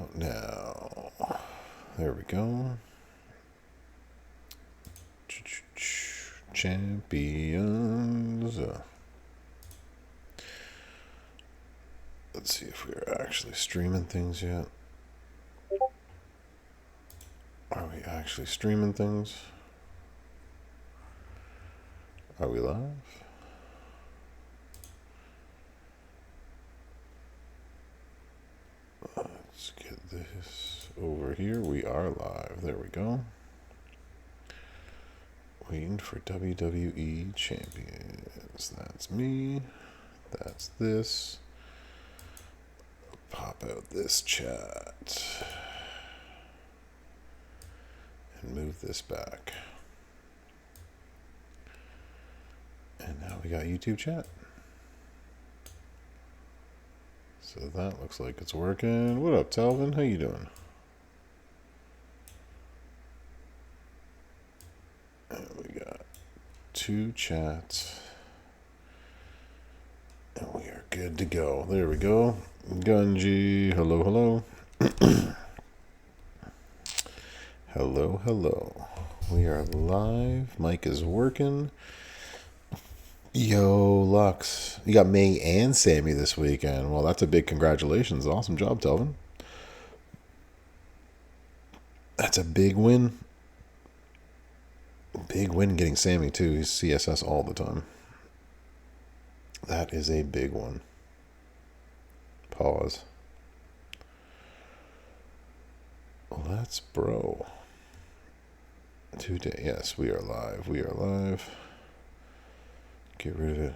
out now. There we go. Champions. Let's see if we're actually streaming things yet. Are we actually streaming things? Are we live? Let's get this over here. We are live. There we go. Waiting for WWE Champions. That's me. That's this. Pop out this chat. And move this back. And now we got YouTube chat. So that looks like it's working. What up, Telvin? How you doing? And we got 2 chats. And we are good to go. There we go. Gunji. Hello, hello. Hello, hello. We are live. Mic is working. Yo, Lux. You got May and Sammy this weekend. Well, that's a big congratulations. Awesome job, Telvin. That's a big win. Big win getting Sammy, too. He's CSS all the time. That is a big one. Pause. Let's bro. Today, yes, we are live. We are live. Get rid of it.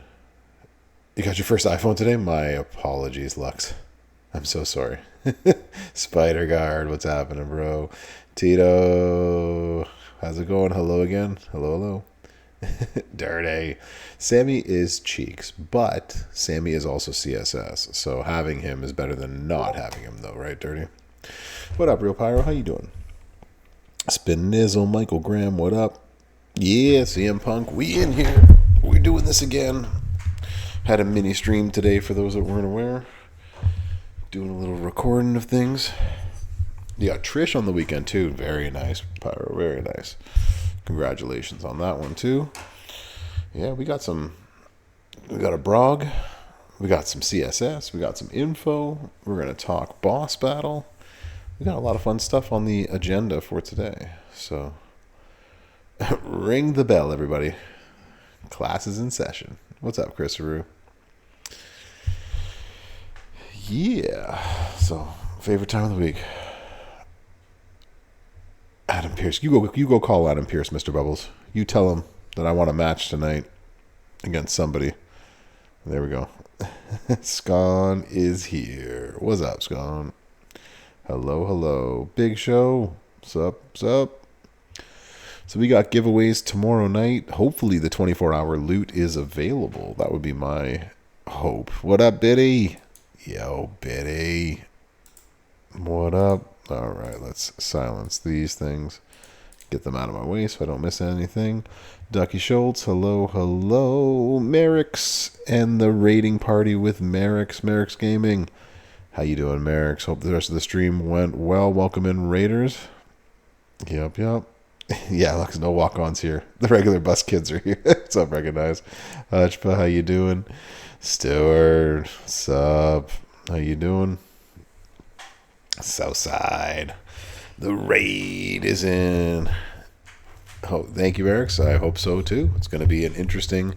You got your first iPhone today? My apologies, Lux. I'm so sorry. Spider Guard, what's happening, bro? Tito, how's it going? Hello again. Hello, hello. Dirty. Sammy is cheeks, but Sammy is also CSS. So having him is better than not having him, though, right, Dirty? What up, Real Pyro? How you doing? Spin Nizzle, Michael Graham, what up? Yeah, CM Punk, we in here. We're doing this again. Had a mini stream today for those that weren't aware. Doing a little recording of things. You got Trish on the weekend too. Very nice, Pyro. Very nice. Congratulations on that one too. Yeah, we got a brog. We got some CSS. We got some info. We're going to talk boss battle. We got a lot of fun stuff on the agenda for today. So ring the bell, everybody. Class is in session. What's up, Chris Aru? Yeah. So, favorite time of the week. Adam Pierce. You go call Adam Pierce, Mr. Bubbles. You tell him that I want a match tonight against somebody. There we go. Scon is here. What's up, Scon? Hello, hello. Big show. What's up? So we got giveaways tomorrow night. Hopefully the 24-hour loot is available. That would be my hope. What up, Biddy? Yo, Biddy. What up? All right, let's silence these things. Get them out of my way so I don't miss anything. Ducky Schultz, hello, hello. Merrick's and the raiding party with Merrick's Gaming. How you doing, Merrick's? Hope the rest of the stream went well. Welcome in, Raiders. Yep. Yeah, looks no walk-ons here. The regular bus kids are here. What's up, Recognize? Hutchpa, how you doing? Stewart, what's up? How you doing? Southside. The raid is in. Oh, thank you, Eric. I hope so too. It's going to be an interesting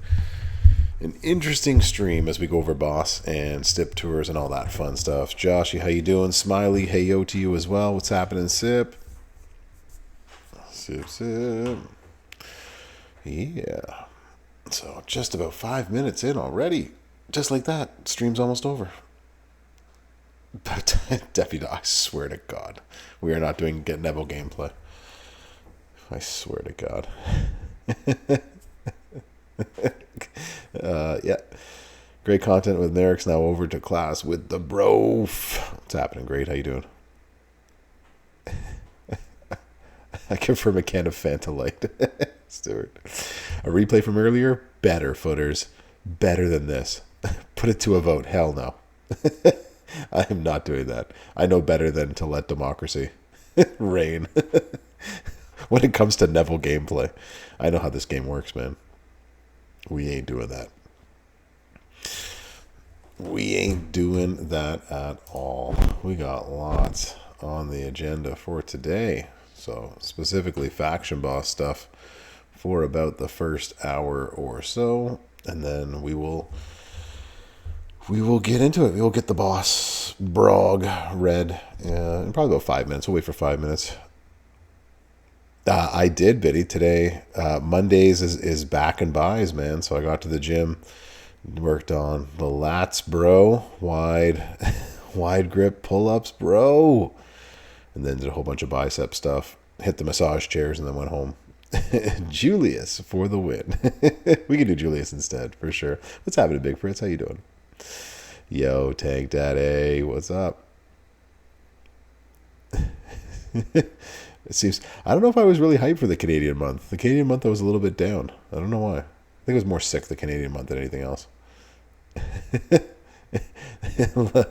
stream as we go over boss and stip tours and all that fun stuff. Joshy, how you doing? Smiley, hey yo to you as well. What's happening, Sip? Sip. Yeah. So just about 5 minutes in already. Just like that. Stream's almost over. But Deputy, I swear to God, we are not doing Get Neville gameplay. I swear to God. Yeah. Great content with Merrick's. Now over to class with the bro. What's happening? Great. How you doing? I confirm a can of Fanta Light. Stuart. A replay from earlier? Better, footers. Better than this. Put it to a vote. Hell no. I am not doing that. I know better than to let democracy reign when it comes to Neville gameplay. I know how this game works, man. We ain't doing that. We ain't doing that at all. We got lots on the agenda for today. So, specifically faction boss stuff for about the first hour or so, and then we will get into it. We will get the boss Brog read in probably about 5 minutes. We'll wait for 5 minutes. I did, Biddy, today. Mondays is back and buys, man. So I got to the gym, worked on the lats, bro. Wide grip pull-ups, bro. And then did a whole bunch of bicep stuff. Hit the massage chairs and then went home. Julius for the win. We can do Julius instead, for sure. What's happening, Big Fritz? How you doing? Yo, Tank Daddy, what's up? It seems, I don't know if I was really hyped for the Canadian month. The Canadian month, I was a little bit down. I don't know why. I think I was more sick the Canadian month than anything else.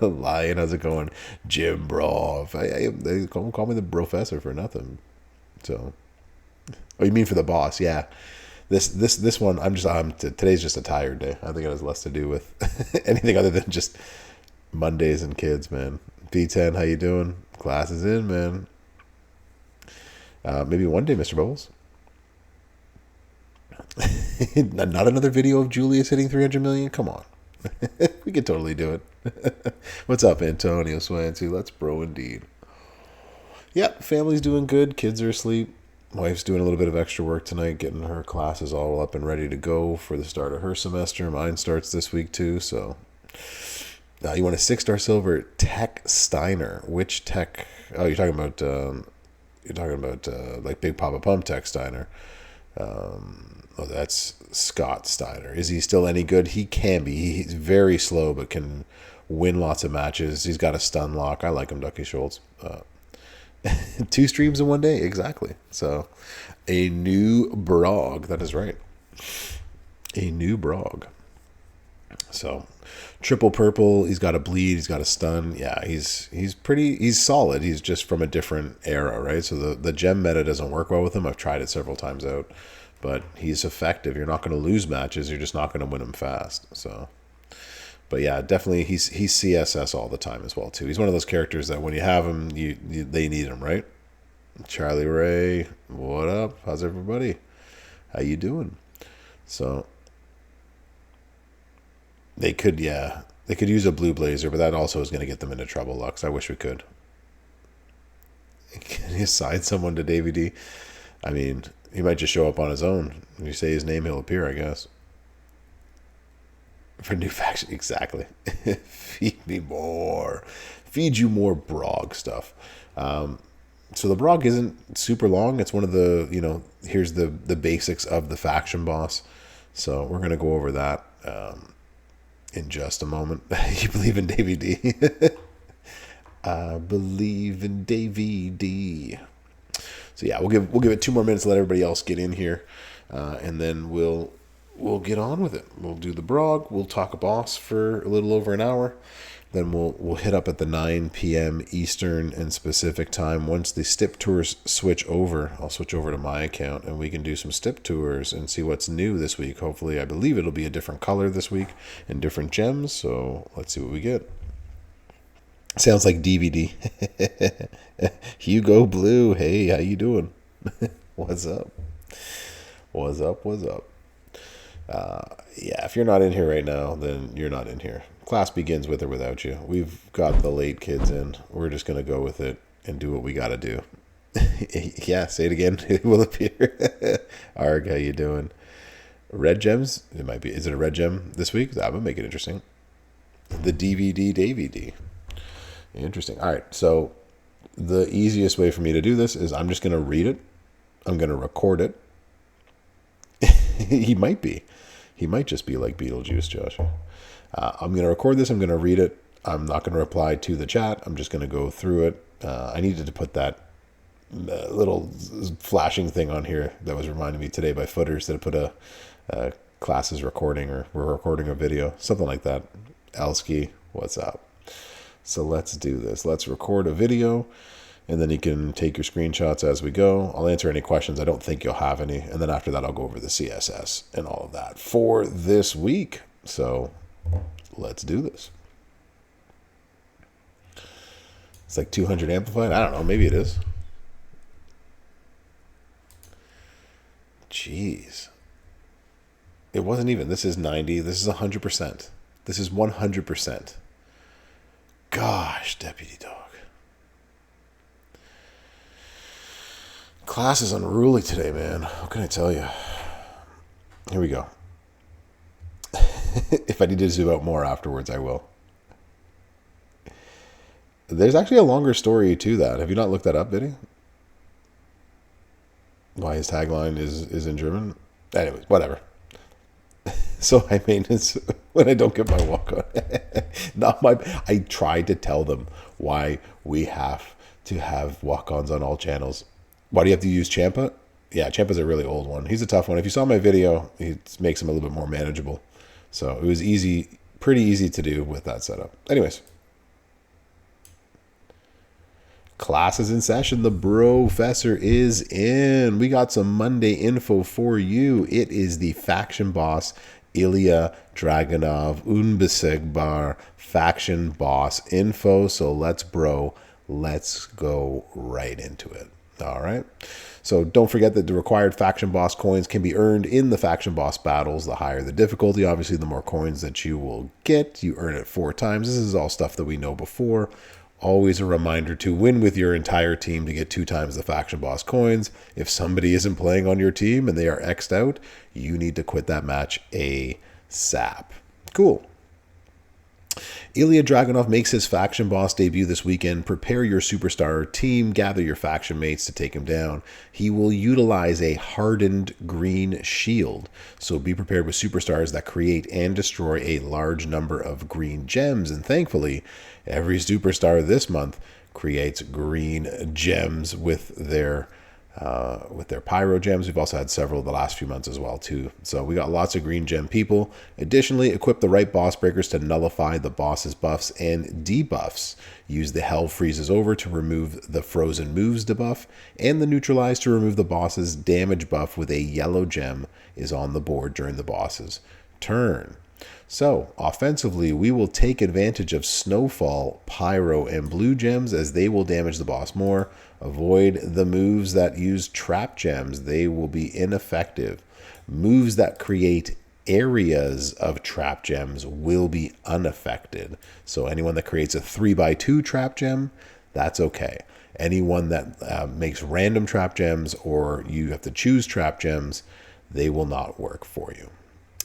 Lion, how's it going? Jim Bro. They call me the professor for nothing. So, oh, you mean for the boss? Yeah. This one, today's just a tired day. I think it has less to do with anything other than just Mondays and kids, man. P10, how you doing? Class is in, man. Maybe one day, Mr. Bubbles. Not another video of Julius hitting 300 million? Come on. We could totally do it. What's up, Antonio Swansea? Let's bro indeed. Yep, family's doing good. Kids are asleep. Wife's doing a little bit of extra work tonight, getting her classes all up and ready to go for the start of her semester. Mine starts this week too, so... you want a 6-star silver Tech Steiner. Which Tech? Oh, you're talking about like Big Papa Pump Tech Steiner. Oh, that's Scott Steiner. Is he still any good? He can be. He's very slow, but can win lots of matches. He's got a stun lock. I like him, Ducky Schultz. 2 streams in one day, exactly. So, a new Brog. That is right. A new Brog. So, triple purple. He's got a bleed. He's got a stun. Yeah, he's solid. He's just from a different era, right? So the gem meta doesn't work well with him. I've tried it several times out, but he's effective. You're not going to lose matches. You're just not going to win them fast. So, but yeah, definitely he's CSS all the time as well too. He's one of those characters that when you have him, they need him, right? Charlie Ray, what up? How's everybody? How you doing? So. They could use a blue blazer, but that also is going to get them into trouble, Lux. I wish we could. Can you assign someone to Davey D? I mean, he might just show up on his own. When you say his name, he'll appear, I guess. For new faction, exactly. Feed me more. Feed you more Brog stuff. So the Brog isn't super long. It's one of the, here's the basics of the faction boss. So we're going to go over that. In just a moment. You believe in Davey D? I believe in Davey D. So yeah, we'll give it 2 more minutes to let everybody else get in here, and then we'll get on with it. We'll do the Brog. We'll talk a boss for a little over an hour. Then we'll hit up at the 9 p.m. Eastern and Pacific time. Once the Stip tours switch over, I'll switch over to my account and we can do some Stip tours and see what's new this week. Hopefully, I believe it'll be a different color this week and different gems. So let's see what we get. Sounds like DVD. Hugo Blue, hey, how you doing? What's up? What's up? What's up? Yeah, if you're not in here right now, then you're not in here. Class begins with or without you. We've got the late kids in. We're just going to go with it and do what we got to do. Yeah, say it again. It will appear. Arg, how you doing? Red gems? It might be. Is it a red gem this week? That would make it interesting. The DVD. Interesting. All right, so the easiest way for me to do this is I'm just going to read it. I'm going to record it. He might be. He might just be like Beetlejuice, Josh. I'm going to record this. I'm going to read it. I'm not going to reply to the chat. I'm just going to go through it. I needed to put that little flashing thing on here that was reminding me today by Footers that I put a class is recording or we're recording a video, something like that. Elsky, what's up? So let's do this. Let's record a video, and then you can take your screenshots as we go. I'll answer any questions. I don't think you'll have any. And then after that, I'll go over the CSS and all of that for this week. So let's do this. It's like 200 amplified. I don't know. Maybe it is. Jeez. It wasn't even. This is 90. This is 100%. This is 100%. Gosh, Deputy Dog. Class is unruly today, man. What can I tell you? Here we go. If I need to zoom out more afterwards, I will. There's actually a longer story to that. Have you not looked that up, Biddy? Why his tagline is in German? Anyways, whatever. So high maintenance when I don't get my walk on. I tried to tell them why we have to have walk-ons on all channels. Why do you have to use Champa? Yeah, Champa's a really old one. He's a tough one. If you saw my video, it makes him a little bit more manageable. So it was easy, pretty easy to do with that setup. Anyways. Class is in session. The Brofessor is in. We got some Monday info for you. It is the faction boss, Ilya Dragunov, Unbesiegbar faction boss info. So let's go right into it. All right. So don't forget that the required faction boss coins can be earned in the faction boss battles. The higher the difficulty, obviously, the more coins that you will get. You earn it 4 times. This is all stuff that we know before. Always a reminder to win with your entire team to get 2 times the faction boss coins. If somebody isn't playing on your team and they are X'd out, you need to quit that match ASAP. Cool. Ilya Dragunov makes his faction boss debut this weekend. Prepare your superstar team, gather your faction mates to take him down. He will utilize a hardened green shield, so be prepared with superstars that create and destroy a large number of green gems. And thankfully, every superstar this month creates green gems with their pyro gems. We've also had several the last few months as well too. So we got lots of green gem people. Additionally, equip the right boss breakers to nullify the boss's buffs and debuffs. Use the Hell Freezes Over to remove the Frozen Moves debuff, and the Neutralize to remove the boss's damage buff with a yellow gem is on the board during the boss's turn. So, offensively, we will take advantage of Snowfall, Pyro, and Blue Gems as they will damage the boss more. Avoid the moves that use Trap Gems. They will be ineffective. Moves that create areas of Trap Gems will be unaffected. So anyone that creates a 3x2 Trap Gem, that's okay. Anyone that makes random Trap Gems or you have to choose Trap Gems, they will not work for you.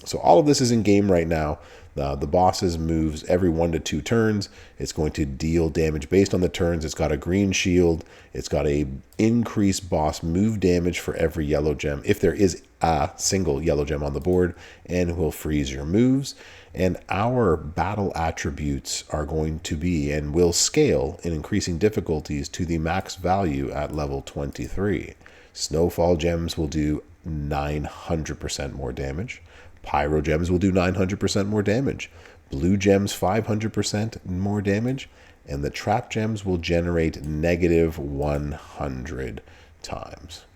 So all of this is in game right now. The boss's moves every 1 to 2 turns. It's going to deal damage based on the turns. It's got a green shield. It's got a increased boss move damage for every yellow gem, if there is a single yellow gem on the board, and will freeze your moves. And our battle attributes are going to be and will scale in increasing difficulties to the max value at level 23. Snowfall gems will do 900% more damage. Pyro gems will do 900% more damage. Blue gems 500% more damage. And the trap gems will generate negative 100 times.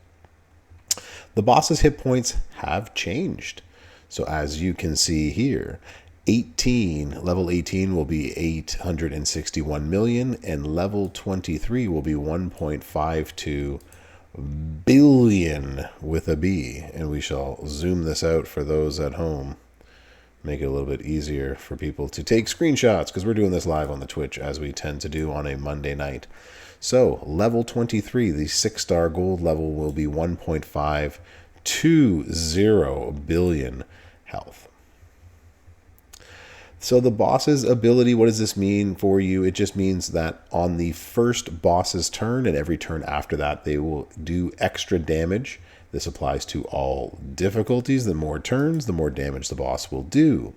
The boss's hit points have changed. So as you can see here, level 18 will be 861 million, and level 23 will be 1.52 billion with a B. And we shall zoom this out for those at home, make it a little bit easier for people to take screenshots, because we're doing this live on the Twitch as we tend to do on a Monday night. So level 23, the 6-star gold level, will be 1.520 billion health. So the boss's ability, what does this mean for you? It just means that on the first boss's turn and every turn after that, they will do extra damage. This applies to all difficulties. The more turns, the more damage the boss will do.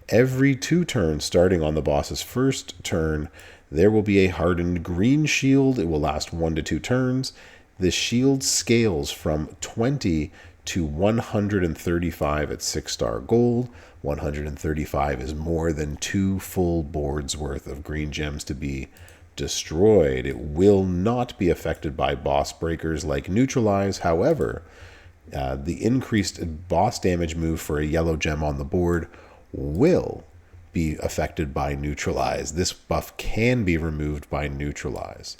Every 2 turns, starting on the boss's first turn, there will be a hardened green shield. It will last 1 to 2 turns. The shield scales from 20 to 135 at 6-star gold. 135 is more than 2 full boards worth of green gems to be destroyed. It will not be affected by boss breakers like Neutralize. However, the increased boss damage move for a yellow gem on the board will be affected by Neutralize. This buff can be removed by Neutralize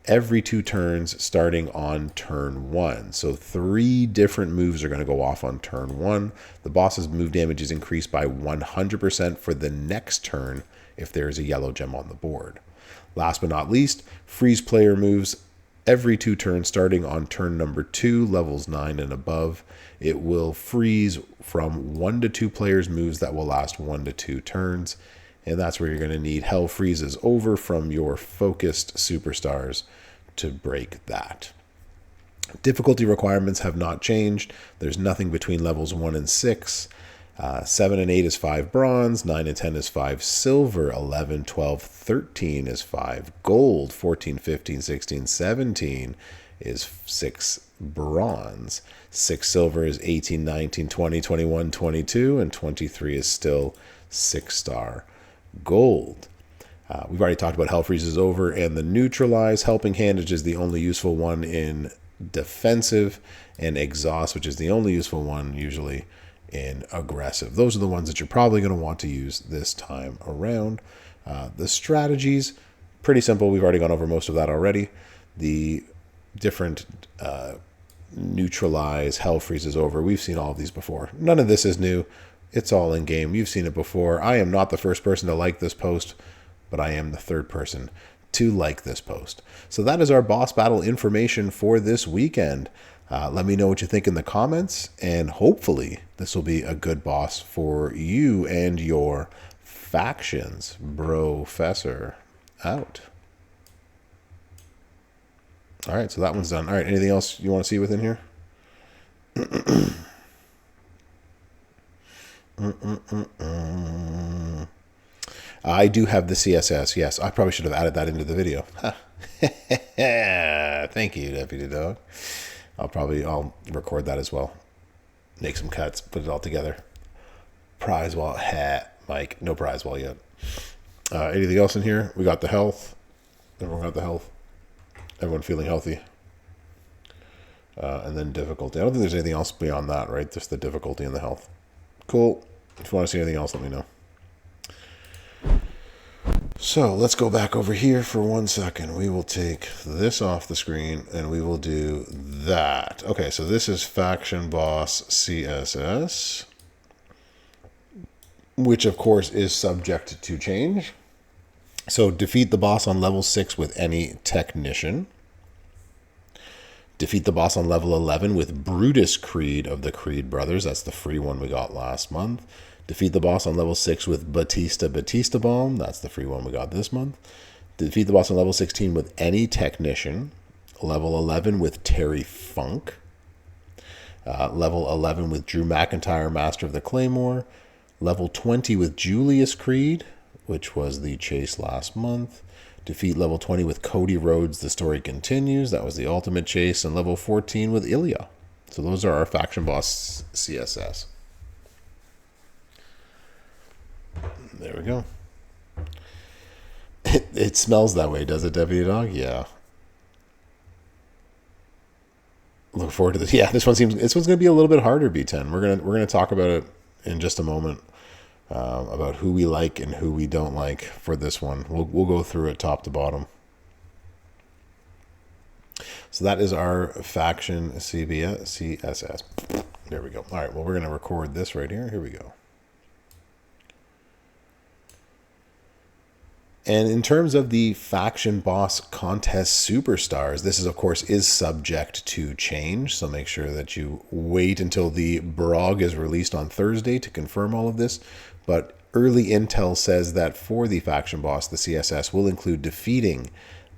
every 2 turns starting on turn 1. So 3 different moves are going to go off on turn 1. The boss's move damage is increased by 100% for the next turn if there is a yellow gem on the board. Last but not least, freeze player moves every 2 turns starting on turn number 2, levels 9 and above. It will freeze from 1 to 2 players' moves that will last 1 to 2 turns. And that's where you're going to need Hell Freezes Over from your focused superstars to break that. Difficulty requirements have not changed. There's nothing between levels 1 and 6. 7 and 8 is 5 bronze. 9 and 10 is 5 silver. 11, 12, 13 is 5 gold. 14, 15, 16, 17 is 6 bronze. 6 silver is 18, 19, 20, 21, 22, and 23 is still 6-star gold. We've already talked about Hell Freezes Over and the Neutralize. Helping Hand, which is the only useful one in defensive, and Exhaust, which is the only useful one usually in aggressive. Those are the ones that you're probably going to want to use this time around. The strategies, pretty simple. We've already gone over most of that already. The different Neutralize, Hell Freezes Over, we've seen all of these before. None of this is new. It's all in game. You've seen it before. I am not the first person to like this post, but I am the third person to like this post. So that is our boss battle information for this weekend. Let me know what you think in the comments, and hopefully this will be a good boss for you and your factions. Professor out. All right, so that one's done. All right, anything else you want to see within here? I do have the CSS. Yes, I probably should have added that into the video. Thank you, Deputy Dog. I'll record that as well. Make some cuts, put it all together. Prize wall, Mike. No prize wall yet. Anything else in here? We got the health. Everyone got the health. Everyone feeling healthy. And then difficulty. I don't think there's anything else beyond that, right? Just the difficulty and the health. Cool. If you want to see anything else, let me know. So let's go back over here for 1 second. We will take this off the screen and we will do that. Okay, so this is Faction Boss CSS, which of course is subject to change. So defeat the boss on level 6 with any technician. Defeat the boss on level 11 with Brutus Creed of the Creed Brothers. That's the free one we got last month. Defeat the boss on level 6 with Batista Bomb. That's the free one we got this month. Defeat the boss on level 16 with any technician. Level 11 with Terry Funk. Level 11 with Drew McIntyre, Master of the Claymore. Level 20 with Julius Creed, which was the chase last month. Defeat level 20 with Cody Rhodes, The Story Continues. That was the ultimate chase. And level 14 with Ilya. So those are our Faction Boss CSS. There we go. It smells that way, does it, Deputy Dog? Yeah. Look forward to this. Yeah, this one's going to be a little bit harder, B10. We're gonna talk about it in just a moment. About who we like and who we don't like for this one. We'll go through it top to bottom. So that is our faction CSS. There we go. All right, well, we're going to record this right here. Here we go. And in terms of the Faction Boss Contest Superstars, this is, of course, is subject to change. So make sure that you wait until the blog is released on Thursday to confirm all of this. But early intel says that for the Faction Boss, the CSS will include defeating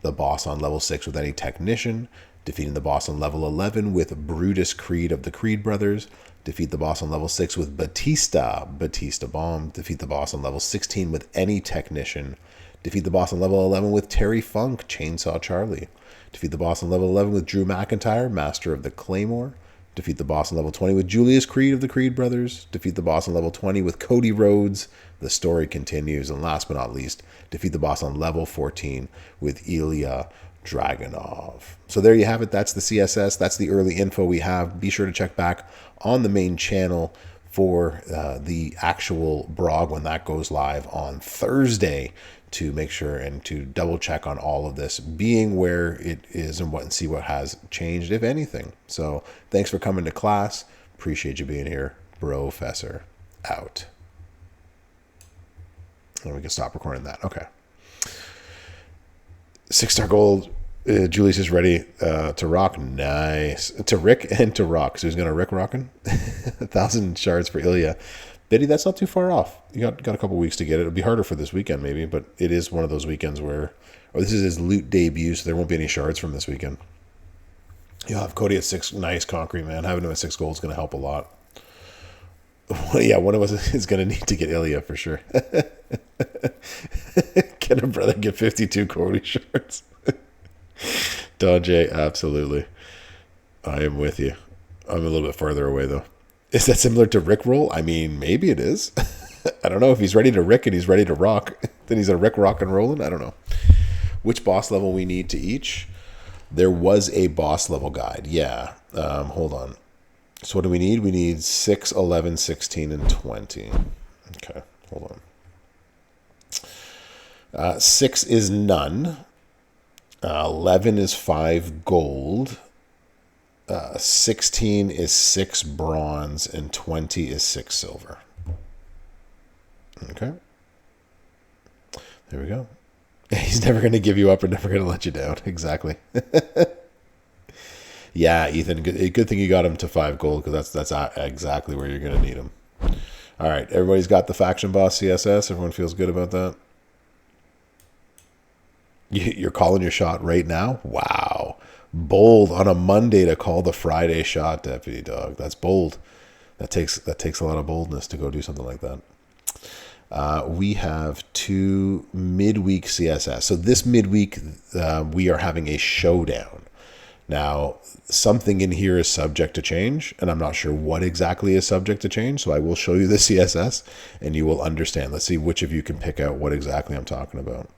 the boss on level 6 with any technician, defeating the boss on level 11 with Brutus Creed of the Creed Brothers, defeat the boss on level 6 with Batista Bomb, defeat the boss on level 16 with any technician, defeat the boss on level 11 with Terry Funk, Chainsaw Charlie, defeat the boss on level 11 with Drew McIntyre, Master of the Claymore, Defeat the boss on level 20 with Julius Creed of the Creed Brothers. Defeat the boss on level 20 with Cody Rhodes. The story continues. And last but not least, defeat the boss on level 14 with Ilya Dragunov. So there you have it. That's the CSS. That's the early info we have. Be sure to check back on the main channel for the actual blog when that goes live on Thursday to make sure and to double check on all of this being where it is and see what has changed, if anything. So thanks for coming to class. Appreciate you being here. Professor out. And we can stop recording that. Okay. 6-star gold. Julius is ready to rock. Nice. To Rick and to rock. So he's going to Rick rocking. 1,000 shards for Ilya. Biddy, that's not too far off. You got a couple weeks to get it. It'll be harder for this weekend maybe, but it is one of those weekends where, this is his loot debut, so there won't be any shards from this weekend. You'll have Cody at 6. Nice concrete, man. Having him at 6 gold is going to help a lot. Well, yeah, one of us is going to need to get Ilya for sure. Can a brother get 52 Cody shards? Don J, absolutely. I am with you. I'm a little bit farther away though. Is that similar to Rick roll? I mean, maybe it is. I don't know. If he's ready to Rick and he's ready to rock, then he's a Rick rock and rolling. I don't know. Which boss level we need to each? There was a boss level guide. Yeah. Hold on. So what do we need? We need 6, 11, 16, and 20. Okay. Hold on. 6 is none. 11 is 5 gold. 16 is 6 bronze, and 20 is 6 silver. Okay. There we go. He's never going to give you up or never going to let you down. Exactly. Yeah, Ethan, good thing you got him to 5 gold, because that's exactly where you're going to need him. All right, everybody's got the faction boss CSS. Everyone feels good about that? You're calling your shot right now? Wow. Bold on a Monday to call the Friday shot, Deputy Dog. That's bold. That takes a lot of boldness to go do something like that. We have 2 midweek CSS. So this midweek, we are having a showdown. Now, something in here is subject to change, and I'm not sure what exactly is subject to change, so I will show you the CSS, and you will understand. Let's see which of you can pick out what exactly I'm talking about.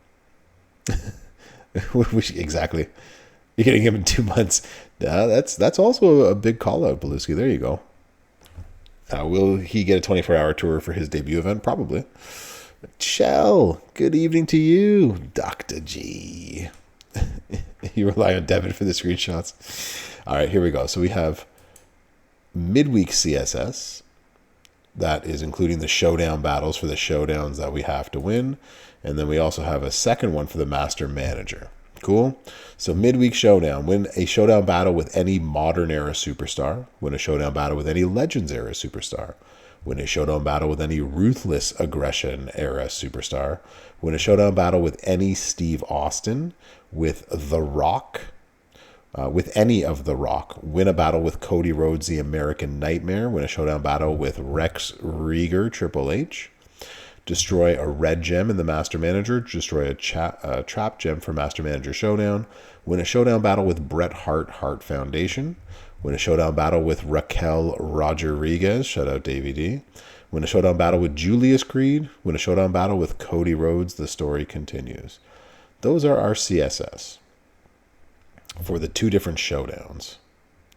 Exactly. You're getting him in 2 months. That's also a big call out, Belusky. There you go. Will he get a 24-hour tour for his debut event? Probably. Shell, good evening to you, Dr. G. You rely on Devin for the screenshots. All right, here we go. So we have midweek CSS. That is including the showdown battles for the showdowns that we have to win. And then we also have a second one for the Master Manager. Cool. So midweek showdown. Win a showdown battle with any modern era superstar. Win a showdown battle with any Legends era superstar. Win a showdown battle with any Ruthless Aggression era superstar. Win a showdown battle with any Steve Austin. With The Rock. With any of The Rock. Win a battle with Cody Rhodes, the American Nightmare. Win a showdown battle with Rex Rieger, Triple H. Destroy a red gem in the Master Manager. Destroy a trap gem for Master Manager Showdown. Win a showdown battle with Bret Hart, Hart Foundation. Win a showdown battle with Raquel Rodriguez. Shout out Davey D. Win a showdown battle with Julius Creed. Win a showdown battle with Cody Rhodes. The story continues. Those are our CSS for the 2 different showdowns.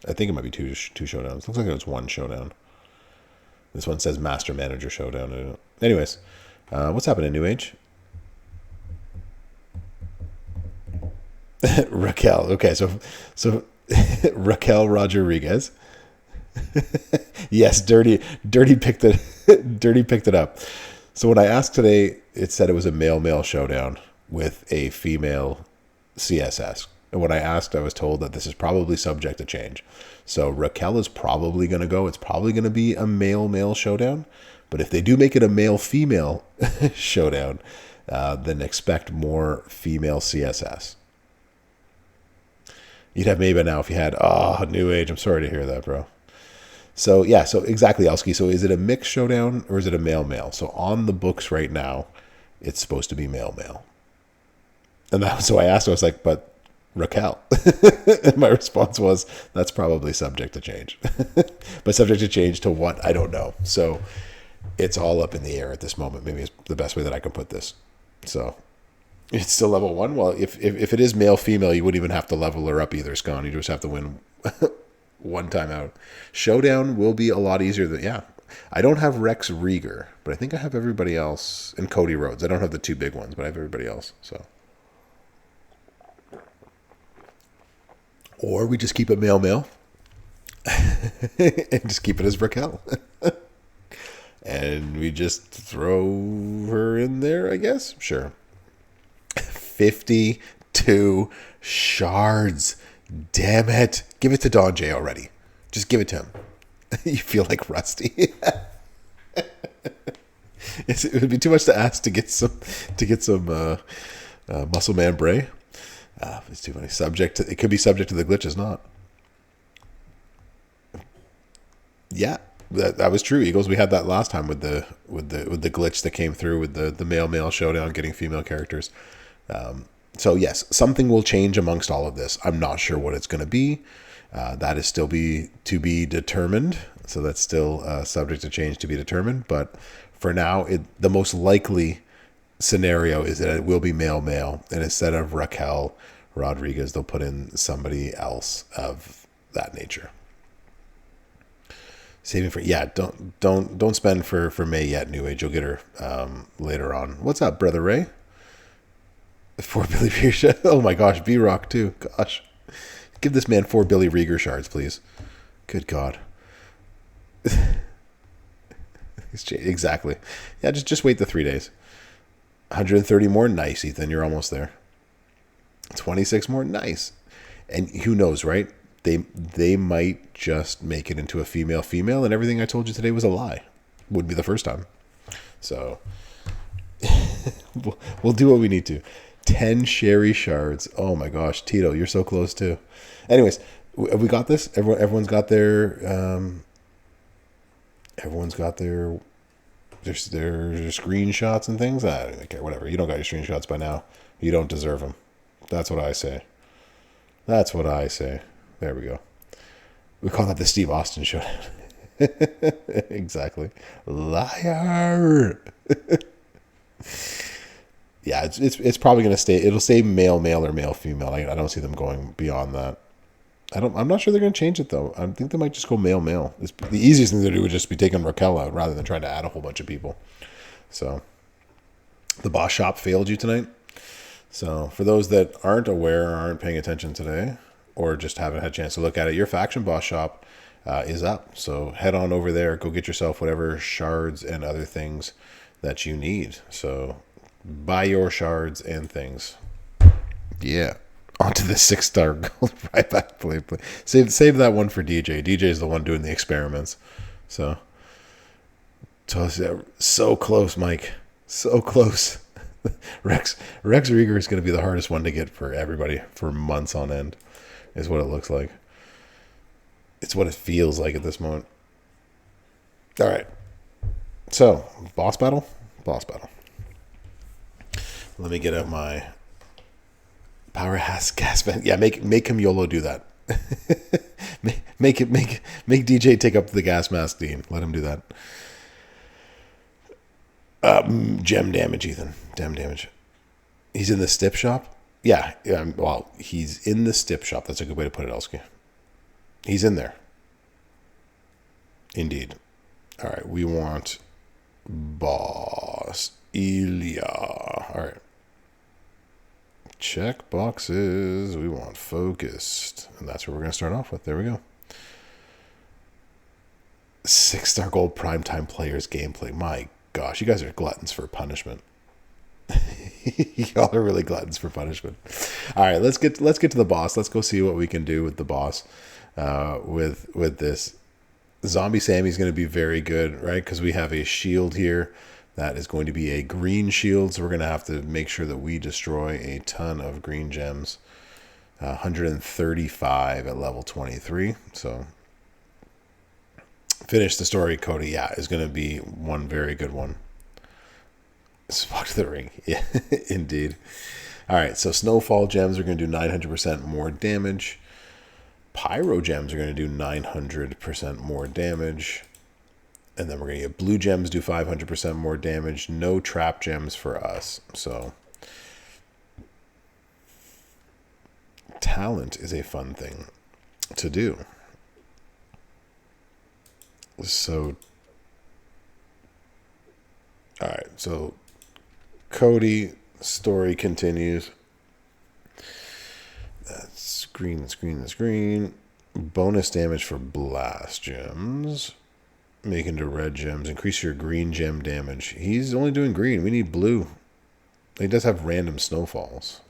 I think it might be two showdowns. Looks like it was 1 showdown. This one says Master Manager Showdown. Anyways, what's happening, New Age? Raquel. Okay, so Raquel Rodriguez. Yes, Dirty picked it up. So when I asked today, it said it was a male showdown with a female CSS. And when I asked, I was told that this is probably subject to change. So Raquel is probably going to go. It's probably going to be a male showdown. But if they do make it a male-female showdown, then expect more female CSS. You'd have maybe now if you had, New Age. I'm sorry to hear that, bro. So, yeah, so exactly, Elsky. So is it a mixed showdown or is it a male-male? So on the books right now, it's supposed to be male-male. And so I asked, I was like, but Raquel. And my response was, that's probably subject to change. But subject to change to what? I don't know. So it's all up in the air at this moment. Maybe it's the best way that I can put this. So it's still level 1. Well, if it is male, female, you wouldn't even have to level her up either, Scone. You just have to win one time out. Showdown will be a lot easier than, yeah. I don't have Rex Rieger, but I think I have everybody else. And Cody Rhodes. I don't have the 2 big ones, but I have everybody else. So, or we just keep it male, and just keep it as Raquel. And we just throw her in there, I guess. Sure. 52 shards. Damn it. Give it to Don J already. Just give it to him. You feel like Rusty. It would be too much to ask to get some Muscle Man Bray. It's too funny. It could be subject to the glitches, not. Yeah, that was true, Eagles. We had that last time with the glitch that came through with the male showdown getting female characters. So yes, something will change amongst all of this. I'm not sure what it's going to be. That is still to be determined. So that's still subject to change to be determined. But for now, the most likely scenario is that it will be male, and instead of Raquel Rodriguez, they'll put in somebody else of that nature. Saving for don't spend for May yet, New Age. You'll get her later on. What's up, Brother Ray? For Billy Rieger. Oh my gosh, B-Rock too. Gosh. Give this man 4 Billy Rieger shards, please. Good God. Exactly. Yeah, just wait the 3 days. 130 more? Nice, Ethan. You're almost there. 26 more? Nice. And who knows, right? They might just make it into a female, and everything I told you today was a lie. Would be the first time. So we'll do what we need to. 10 Sherry shards. Oh my gosh, Tito, you're so close too. Anyways, have we got this? Everyone's got their screenshots and things. I don't care. Whatever. You don't got your screenshots by now. You don't deserve them. That's what I say. There we go. We call that the Steve Austin show. Exactly. Liar. Yeah, it's probably going to stay. It'll say male or male female. I don't see them going beyond that. I'm not sure they're going to change it though. I think they might just go male. The easiest thing to do would just be taking Raquel out rather than trying to add a whole bunch of people. So, the boss shop failed you tonight. So, for those that aren't aware or aren't paying attention today, or just haven't had a chance to look at it, your faction boss shop is up. So head on over there, go get yourself whatever shards and other things that you need. So buy your shards and things. Yeah. Onto the 6-star gold right back. Play. Save that one for DJ. DJ is the one doing the experiments. So so close, Mike. So close. Rex Rieger is going to be the hardest one to get for everybody for months on end. Is what it looks like. It's what it feels like at this moment. All right. So, boss battle. Let me get out my powerhouse gas mask. Yeah, make him YOLO do that. make DJ take up the gas mask, Dean. Let him do that. Gem damage, Ethan. Gem damage. He's in the stip shop. Yeah, well, he's in the stip shop. That's a good way to put it, Elsky. He's in there. Indeed. All right, we want boss Ilya. All right. Check boxes. We want focused. And that's what we're going to start off with. There we go. 6-star gold primetime players gameplay. My gosh, you guys are gluttons for punishment. Y'all are really gluttons for punishment. All right, let's get to the boss. Let's go see what we can do with the boss. With this, Zombie Sammy's going to be very good, right? Because we have a shield here that is going to be a green shield. So we're going to have to make sure that we destroy a ton of green gems. 135 at level 23. So finish the story, Cody. Yeah, is going to be one very good one. Spot to the ring. Yeah, indeed. All right, so Snowfall gems are going to do 900% more damage. Pyro gems are going to do 900% more damage. And then we're going to get blue gems do 500% more damage. No trap gems for us. So talent is a fun thing to do. So, all right, so Cody, story continues. That's green. Bonus damage for blast gems. Make into red gems. Increase your green gem damage. He's only doing green. We need blue. He does have random snowfalls.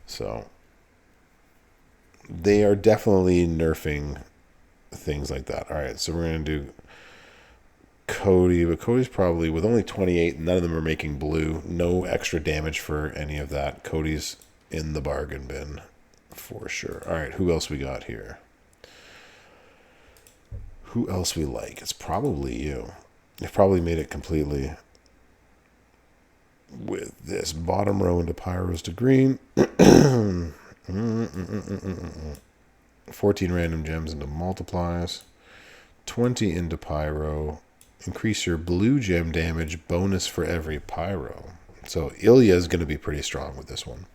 So they are definitely nerfing things like that. All right, so we're going to do Cody, but Cody's probably with only 28. None of them are making blue. No extra damage for any of that. Cody's in the bargain bin for sure. All right, who else we got here? Who else we like? It's probably you. You've probably made it completely with this bottom row into pyros to green. 14 random gems into multiplies. 20 into pyro. Increase your blue gem damage bonus for every pyro. So Ilya is going to be pretty strong with this one.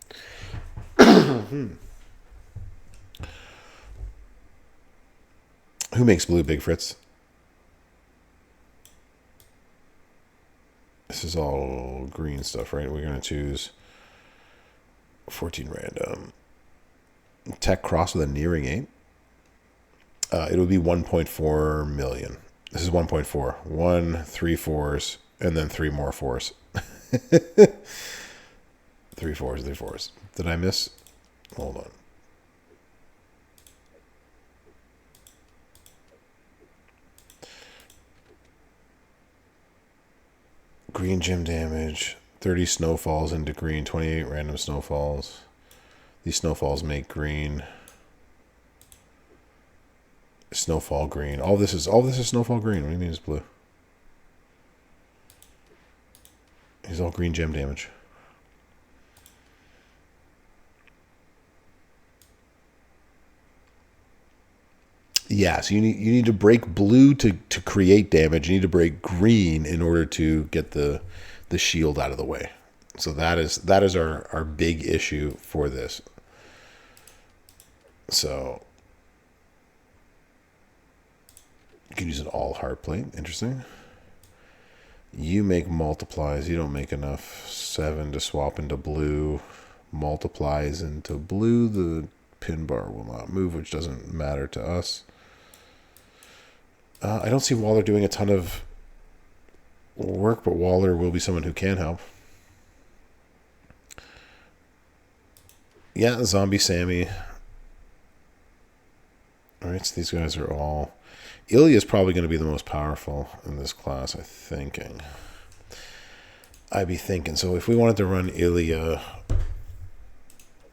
Who makes blue, Big Fritz? This is all green stuff, right? We're going to choose 14 random. Tech cross with a nearing 8. It'll be 1.4 million. This is 1.4. 1, 3 4s, and then 3 more 4s. 3 4s. Did I miss? Hold on. Green gem damage, 30 snowfalls into green, 28 random snowfalls. These snowfalls make green. Snowfall green. All this is snowfall green. What do you mean it's blue? It's all green gem damage. Yeah, so you need to break blue to create damage. You need to break green in order to get the shield out of the way. So that is our big issue for this. So you can use an all hard plate. Interesting. You make multiplies. You don't make enough 7 to swap into blue. Multiplies into blue. The pin bar will not move, which doesn't matter to us. I don't see Waller doing a ton of work, but Waller will be someone who can help. Yeah, Zombie Sammy. All right, so these guys are all... Ilya is probably going to be the most powerful in this class, I'd be thinking. So if we wanted to run Ilya,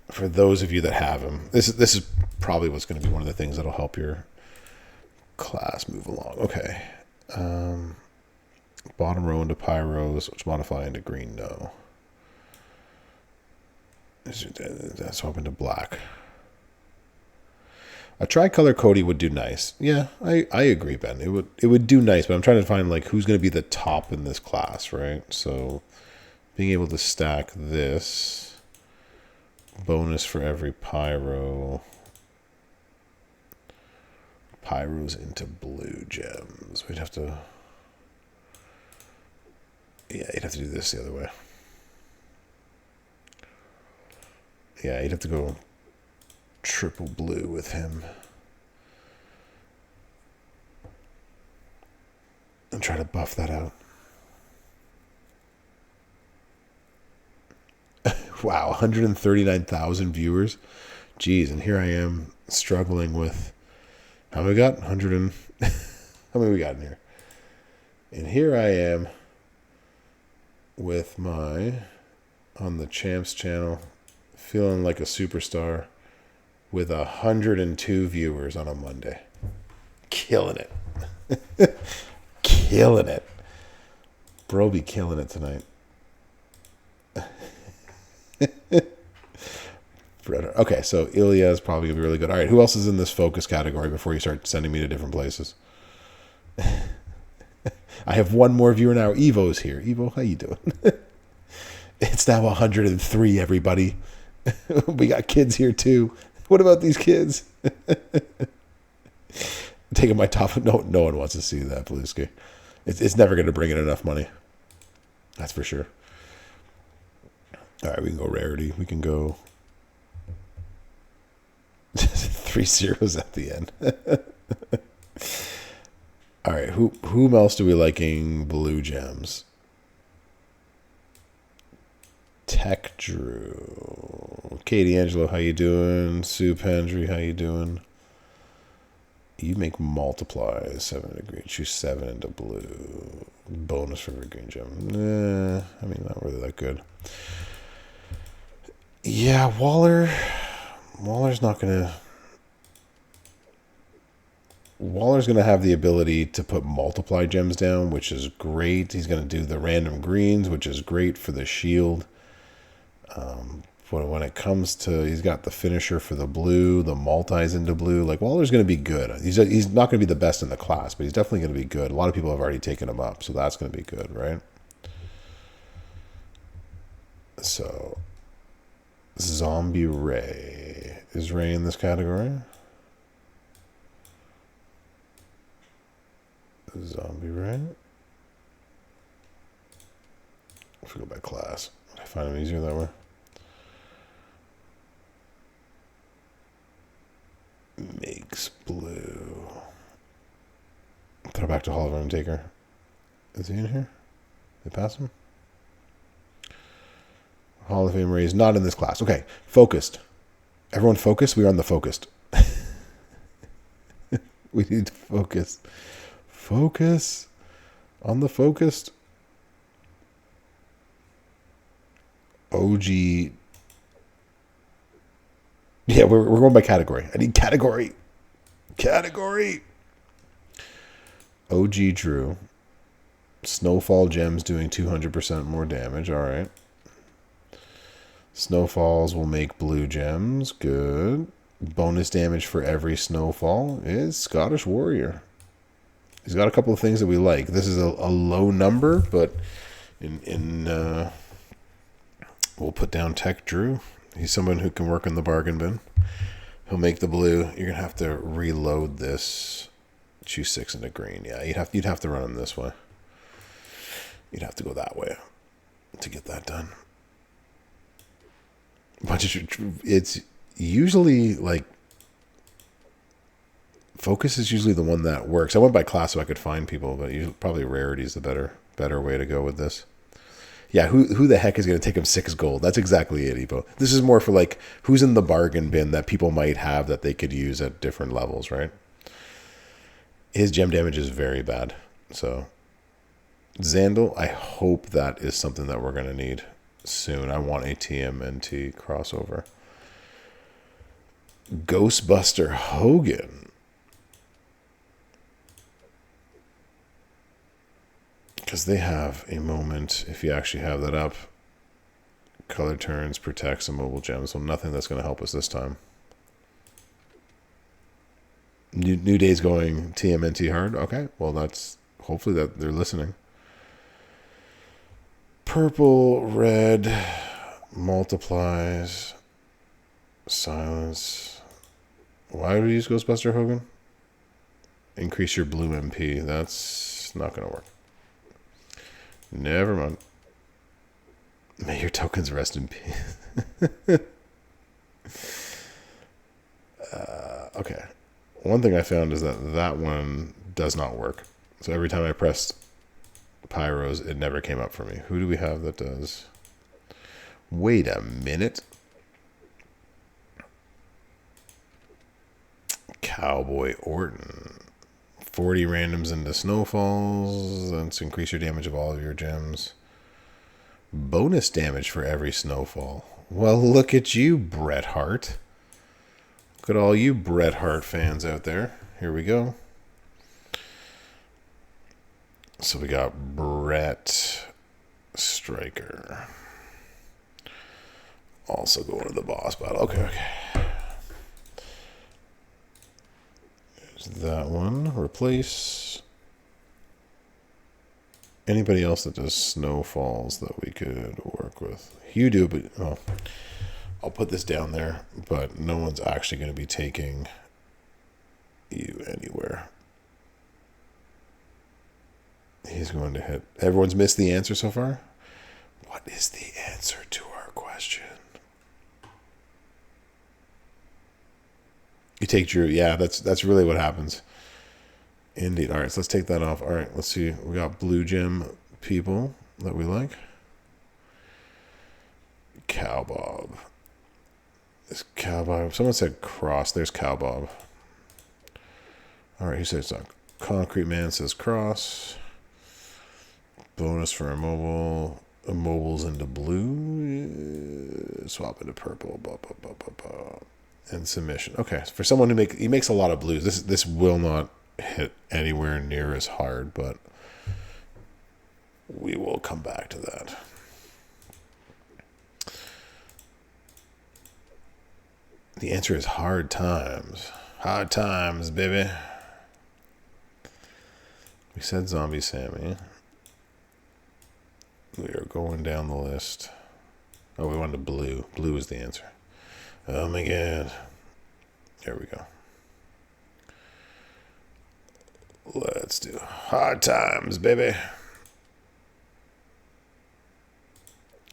for those of you that have him, this is probably what's going to be one of the things that'll help your class move along. Okay. Bottom row into pyros, which modify into green, no. That's swap into black. A tricolor Cody would do nice. Yeah, I agree, Ben. It would do nice, but I'm trying to find like who's going to be the top in this class, right? So being able to stack this bonus for every pyro. Pyros into blue gems. We'd have to... Yeah, you'd have to do this the other way. Yeah, you'd have to go triple blue with him. And try to buff that out. Wow, 139,000 viewers. Jeez, and here I am struggling with... How many we got? 100 and... How many we got in here? And here I am with my... On the Champs channel, feeling like a superstar with 102 viewers on a Monday. Killing it. Killing it. Bro be killing it tonight. Okay, so Ilya is probably going to be really good. All right, who else is in this focus category before you start sending me to different places? I have one more viewer now. Evo's here. Evo, how you doing? It's now 103, everybody. We got kids here, too. What about these kids? Taking my top. No one wants to see that, Bluesky. It's never going to bring in enough money. That's for sure. All right, we can go rarity. We can go 3 zeros at the end. All right, whom else do we liking blue gems? Tech Drew. Katie Angelo, how you doing? Sue Pendry, how you doing? You make multiplies 7 into green. Choose 7 into blue. Bonus for every green gem. I mean, not really that good. Yeah, Waller's not gonna. Waller's going to have the ability to put multiply gems down, which is great. He's going to do the random greens, which is great for the shield. When it comes to, he's got the finisher for the blue, the multis into blue. Like, Waller's going to be good. He's not going to be the best in the class, but he's definitely going to be good. A lot of people have already taken him up, so that's going to be good, right? So, Zombie Ray. Is Ray in this category? Zombie Ray. If we go by class, I find them easier that way. Makes blue. Throw back to Hall of Undertaker. Is he in here? They pass him? Hall of Fame Ray is not in this class. Okay, focused. Everyone focus. We are on the focused. We need to focus. Focus on the focused. OG. Yeah, we're going by category. I need category. Category. OG Drew. Snowfall gems doing 200% more damage. All right. Snowfalls will make blue gems. Good. Bonus damage for every snowfall is Scottish Warrior. He's got a couple of things that we like. This is a low number, but we'll put down Tech Drew. He's someone who can work in the bargain bin. He'll make the blue. You're gonna have to reload this. Choose 6 into green. Yeah, you'd have to run him this way. You'd have to go that way to get that done. It's usually like focus is usually the one that works. I went by class so I could find people, but probably rarity is the better way to go with this. Yeah, who the heck is going to take him 6 gold? That's exactly it, Evo. This is more for like who's in the bargain bin that people might have that they could use at different levels, right? His gem damage is very bad. So Xandal, I hope that is something that we're going to need soon. I want a TMNT crossover. Ghostbuster Hogan. Because they have a moment, if you actually have that up, color turns, protects, and mobile gems. So nothing that's going to help us this time. New Day's going TMNT hard. Okay, well that's hopefully that they're listening. Purple, red, multiplies, silence. Why do we use Ghostbuster Hogan? Increase your blue MP. That's not going to work. Never mind. May your tokens rest in peace. Okay. One thing I found is that one does not work. So every time I pressed Pyros, it never came up for me. Who do we have that does? Wait a minute. Cowboy Orton. 40 randoms into snowfalls. Let's increase your damage of all of your gems. Bonus damage for every snowfall. Well, look at you, Bret Hart. Look at all you Bret Hart fans out there. Here we go. So we got Bret Striker. Also going to the boss battle. Okay. There's that one. Replace. Anybody else that does snowfalls that we could work with? You do, but oh, I'll put this down there, but no one's actually going to be taking you anywhere. He's going to hit. Everyone's missed the answer so far? What is the answer to our question? You take Drew. Yeah, that's really what happens. Indeed. All right, so let's take that off. All right, let's see. We got blue gem people that we like. Cowbob. Is Cowbob. Someone said cross. There's Cowbob. All right, he says Concrete Man says cross. Bonus for immobile. Immobiles into blue. Swap into purple. Blah, blah, blah, blah, blah. And submission. Okay, for someone who makes a lot of blues. This will not hit anywhere near as hard, but we will come back to that. The answer is hard times. Hard times, baby. We said Zombie Sammy. We are going down the list. Oh, we wanted blue. Blue is the answer. Oh my god. There we go. Let's do hard times, baby.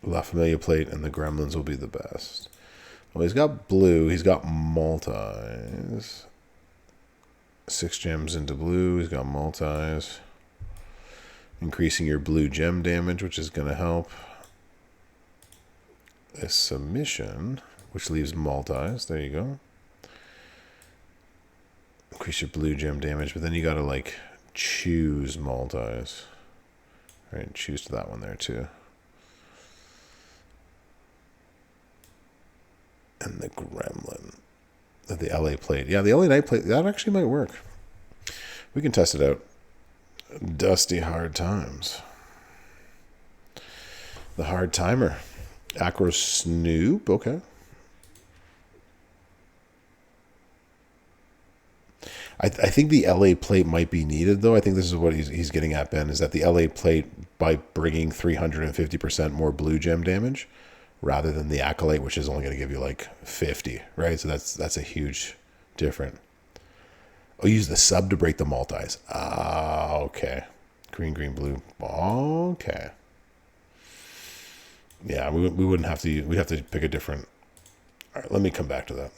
La Familia plate and the Gremlins will be the best. Well, he's got blue. He's got multis. 6 gems into blue. He's got multis. Increasing your blue gem damage, which is going to help. A submission, which leaves multis. There you go. Increase your blue gem damage, but then you got to like choose multis. All right, choose that one there too. And the Gremlin. The LA plate. Yeah, the LA night plate. That actually might work. We can test it out. Dusty Hard Times. The Hard Timer. Acro Snoop. Okay. I think the LA plate might be needed, though. I think this is what he's getting at, Ben, is that the LA plate, by bringing 350% more blue gem damage, rather than the Acolyte, which is only going to give you like 50, right? So that's a huge difference. Oh, use the sub to break the multis. Ah, okay. Green, green, blue. Okay. Yeah, we wouldn't have to. We'd have to pick a different. All right, let me come back to that.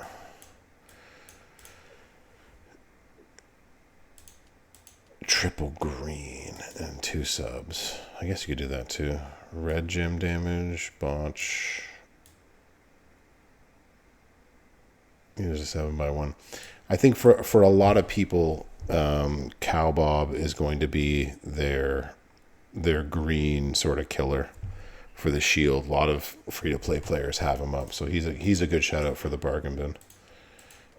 Triple green and 2 subs. I guess you could do that too. Red gem damage, botch. Here's a 7x1. I think for a lot of people, Cowbob is going to be their green sort of killer for the shield. A lot of free-to-play players have him up, so he's a good shout out for the bargain bin.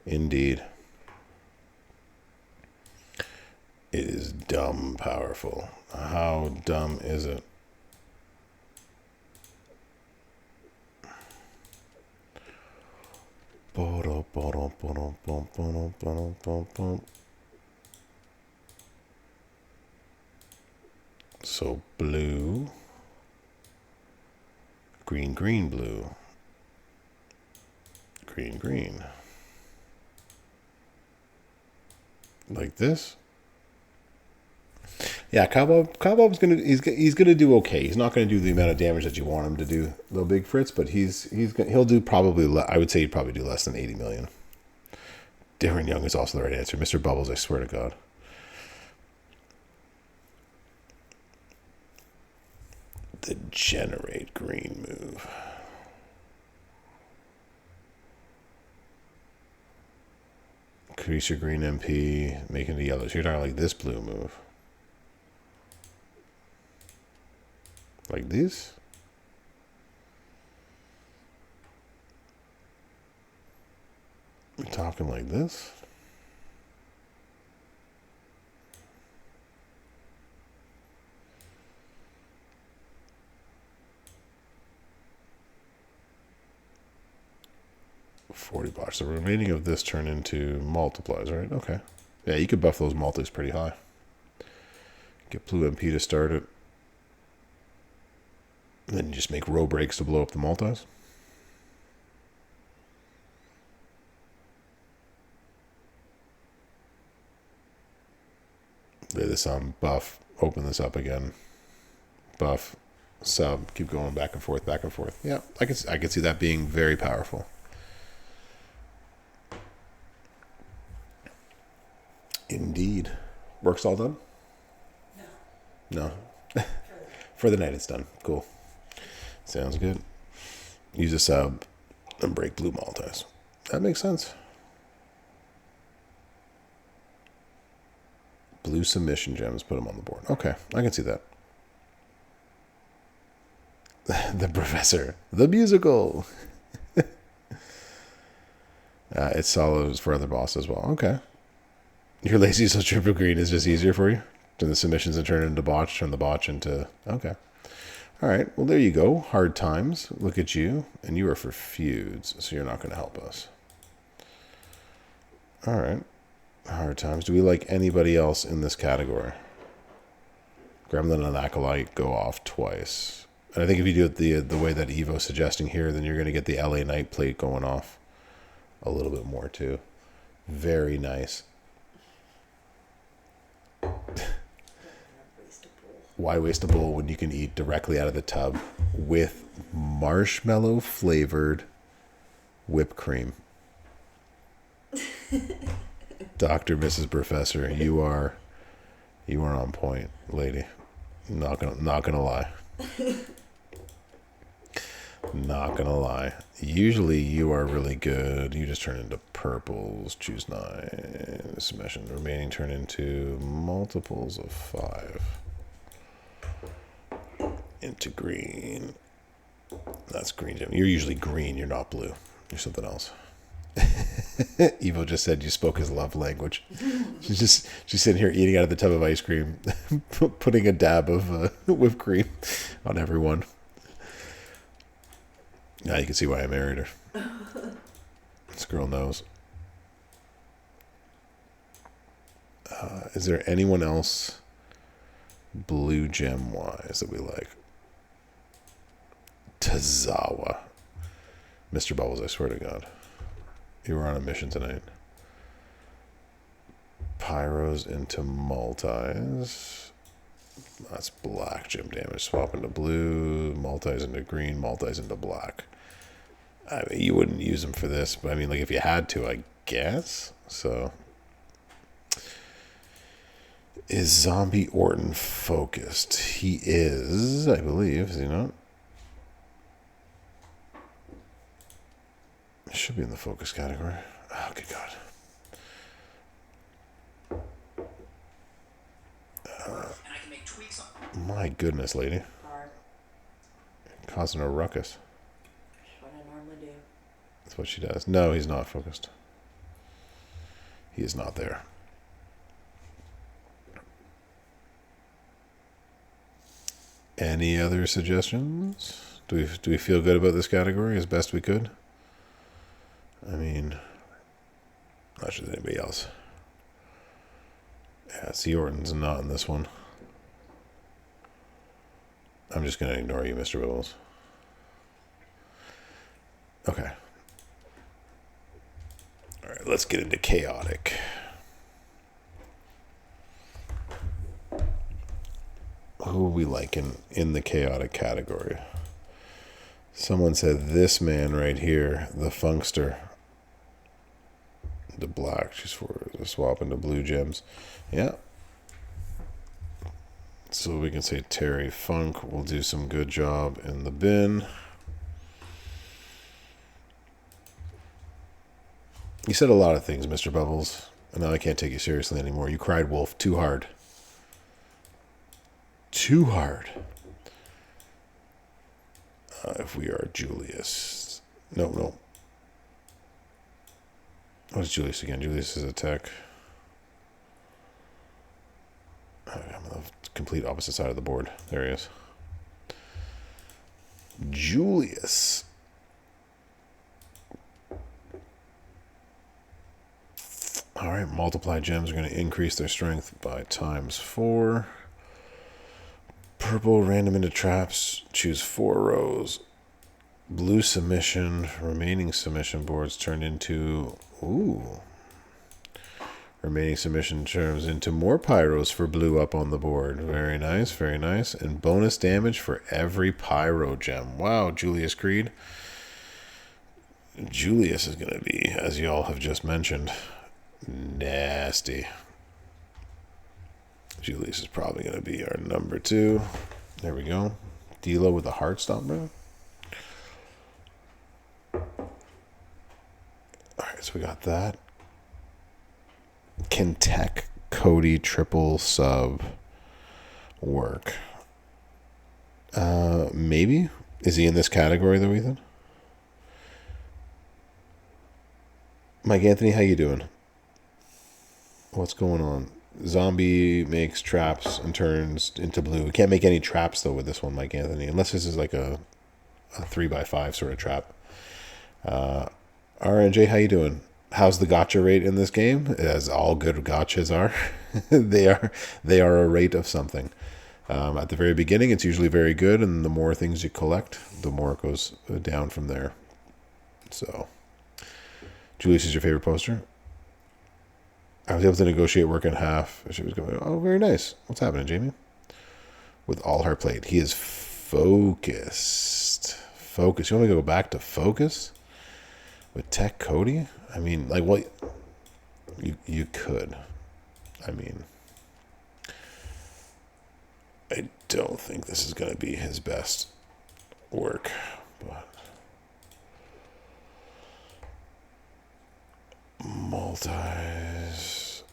Indeed. It is dumb powerful. How dumb is it? So blue, green, green, blue, green, green. Like this. Yeah, Cowbob's he's gonna do okay. He's not gonna do the amount of damage that you want him to do, little Big Fritz, but he'll do probably. I would say he'd probably do less than 80 million. Darren Young is also the right answer. Mr. Bubbles, I swear to God. The generate green move. Increase your green MP, making the yellow. So you're talking like this blue move. Like this? We're talking like this? 40 blocks. The remaining of this turn into multiplies, right? Okay. Yeah, you could buff those multis pretty high. Get blue MP to start it. And then you just make row breaks to blow up the multis. Lay this on, buff, open this up again. Buff, sub, keep going back and forth, back and forth. Yeah, I could see that being very powerful. Indeed. Work's all done? No. For the night it's done. Cool. Sounds good. Use a sub and break blue multis. That makes sense. Blue submission gems, put them on the board. Okay, I can see that. The Professor. The musical. It's solid for other bosses as well. Okay. You're lazy, so triple green is just easier for you? Turn the submissions and turn it into botch, turn the botch into... Okay. All right, well, there you go. Hard times. Look at you. And you are for feuds, so you're not going to help us. All right. Hard times. Do we like anybody else in this category? Gremlin and Acolyte go off twice. And I think if you do it the way that Evo's suggesting here, then you're going to get the LA Knight plate going off a little bit more too. Very nice. Why waste a bowl when you can eat directly out of the tub with marshmallow flavored whipped cream? Dr. Mrs. Professor, you are on point, lady. Not gonna lie. Not gonna lie. Usually you are really good. You just turn into purples. Choose 9. Submission. The remaining turn into multiples of 5. Into green. That's green gem. You're usually green. You're not blue. You're something else. Evo just said you spoke his love language. She's sitting here eating out of the tub of ice cream, putting a dab of whipped cream on everyone. Now you can see why I married her. This girl knows. Is there anyone else blue gem wise that we like? Tazawa. Mr. Bubbles, I swear to God. You were on a mission tonight. Pyros into multis. That's black gem damage. Swap into blue. Multis into green. Multis into black. I mean, you wouldn't use them for this, but I mean, like, if you had to, I guess. So, is Zombie Orton focused? He is, I believe. Is he not? Should be in the focus category. Oh, good God. My goodness, lady. Causing a ruckus. That's what I normally do. That's what she does. No, he's not focused. He is not there. Any other suggestions? Do we feel good about this category as best we could? I mean, not sure there's anybody else. Yeah, C. Orton's not in this one. I'm just going to ignore you, Mr. Bubbles. Okay. All right, let's get into chaotic. Who are we liking in the chaotic category? Someone said this man right here, the Funkster. The black, she's for the swap into blue gems. Yeah. So we can say Terry Funk will do some good job in the bin. You said a lot of things, Mr. Bubbles, and now I can't take you seriously anymore. You cried wolf too hard. Too hard. If we are Julius. No. What is Julius again? Julius is a tech. I'm on the complete opposite side of the board. There he is. Julius. right, multiply gems are going to increase their strength by ×4. Purple, random into traps, choose 4 rows. Blue submission, remaining submission boards turned into, remaining submission turns into more pyros for blue up on the board. Very nice, very nice. And bonus damage for every pyro gem. Wow, Julius Creed. Julius is going to be, as y'all have just mentioned, nasty. Julius is probably going to be our number 2. There we go. Dilo with a heart stop, bro. Alright, so we got that. Can Tech Cody triple sub work? Maybe. Is he in this category though, Ethan? Mike Anthony, how you doing? What's going on? Zombie makes traps and turns into blue. We can't make any traps though with this one, Mike Anthony, unless this is like a 3x5 sort of trap. RNJ, how you doing? How's the gotcha rate in this game? As all good gotchas are, they are a rate of something. At the very beginning, it's usually very good, and the more things you collect, the more it goes down from there. So, Julius is your favorite poster? I was able to negotiate work in half. She was going, oh, very nice. What's happening, Jamie? With all her plate. He is focused. Focus. You want me to go back to focus? With Tech Cody? I mean, like, what? You could. I mean, I don't think this is going to be his best work. But multis,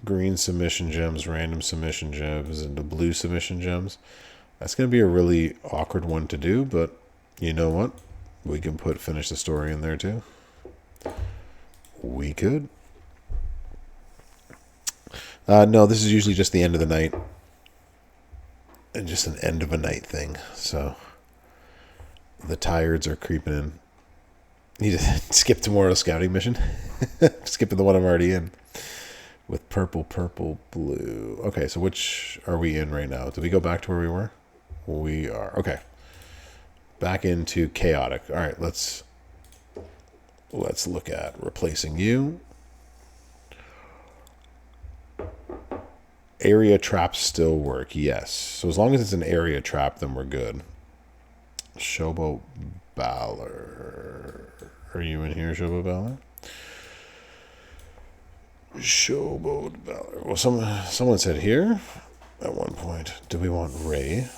green submission gems, random submission gems, and the blue submission gems. That's going to be a really awkward one to do, but you know what? We can finish the story in there too. We could. No, this is usually just the end of the night. And just an end of a night thing. So the tireds are creeping in. Need to skip tomorrow's scouting mission. Skipping the one I'm already in. With purple, purple, blue. Okay, so which are we in right now? Did we go back to where we were? We are. Okay. Back into chaotic. All right, let's look at replacing you. Area traps still work, yes. So as long as it's an area trap, then we're good. Showboat Baller. Are you in here, Showboat Baller? Showboat Baller. Well, someone said here at one point, do we want Ray?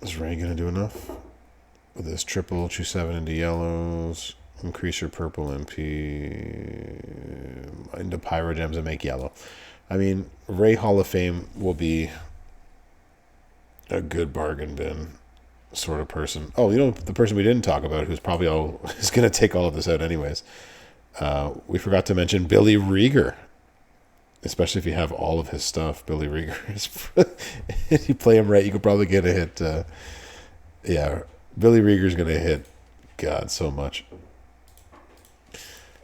Is Ray going to do enough? With this triple, choose 7 into yellows, increase your purple MP into pyro gems and make yellow. I mean, Ray Hall of Fame will be a good bargain bin sort of person. Oh, you know, the person we didn't talk about who's probably is going to take all of this out anyways. We forgot to mention Billy Rieger. Especially if you have all of his stuff. Billy Rieger is... if you play him right, you could probably get a hit. Yeah, Billy Rieger's going to hit God so much.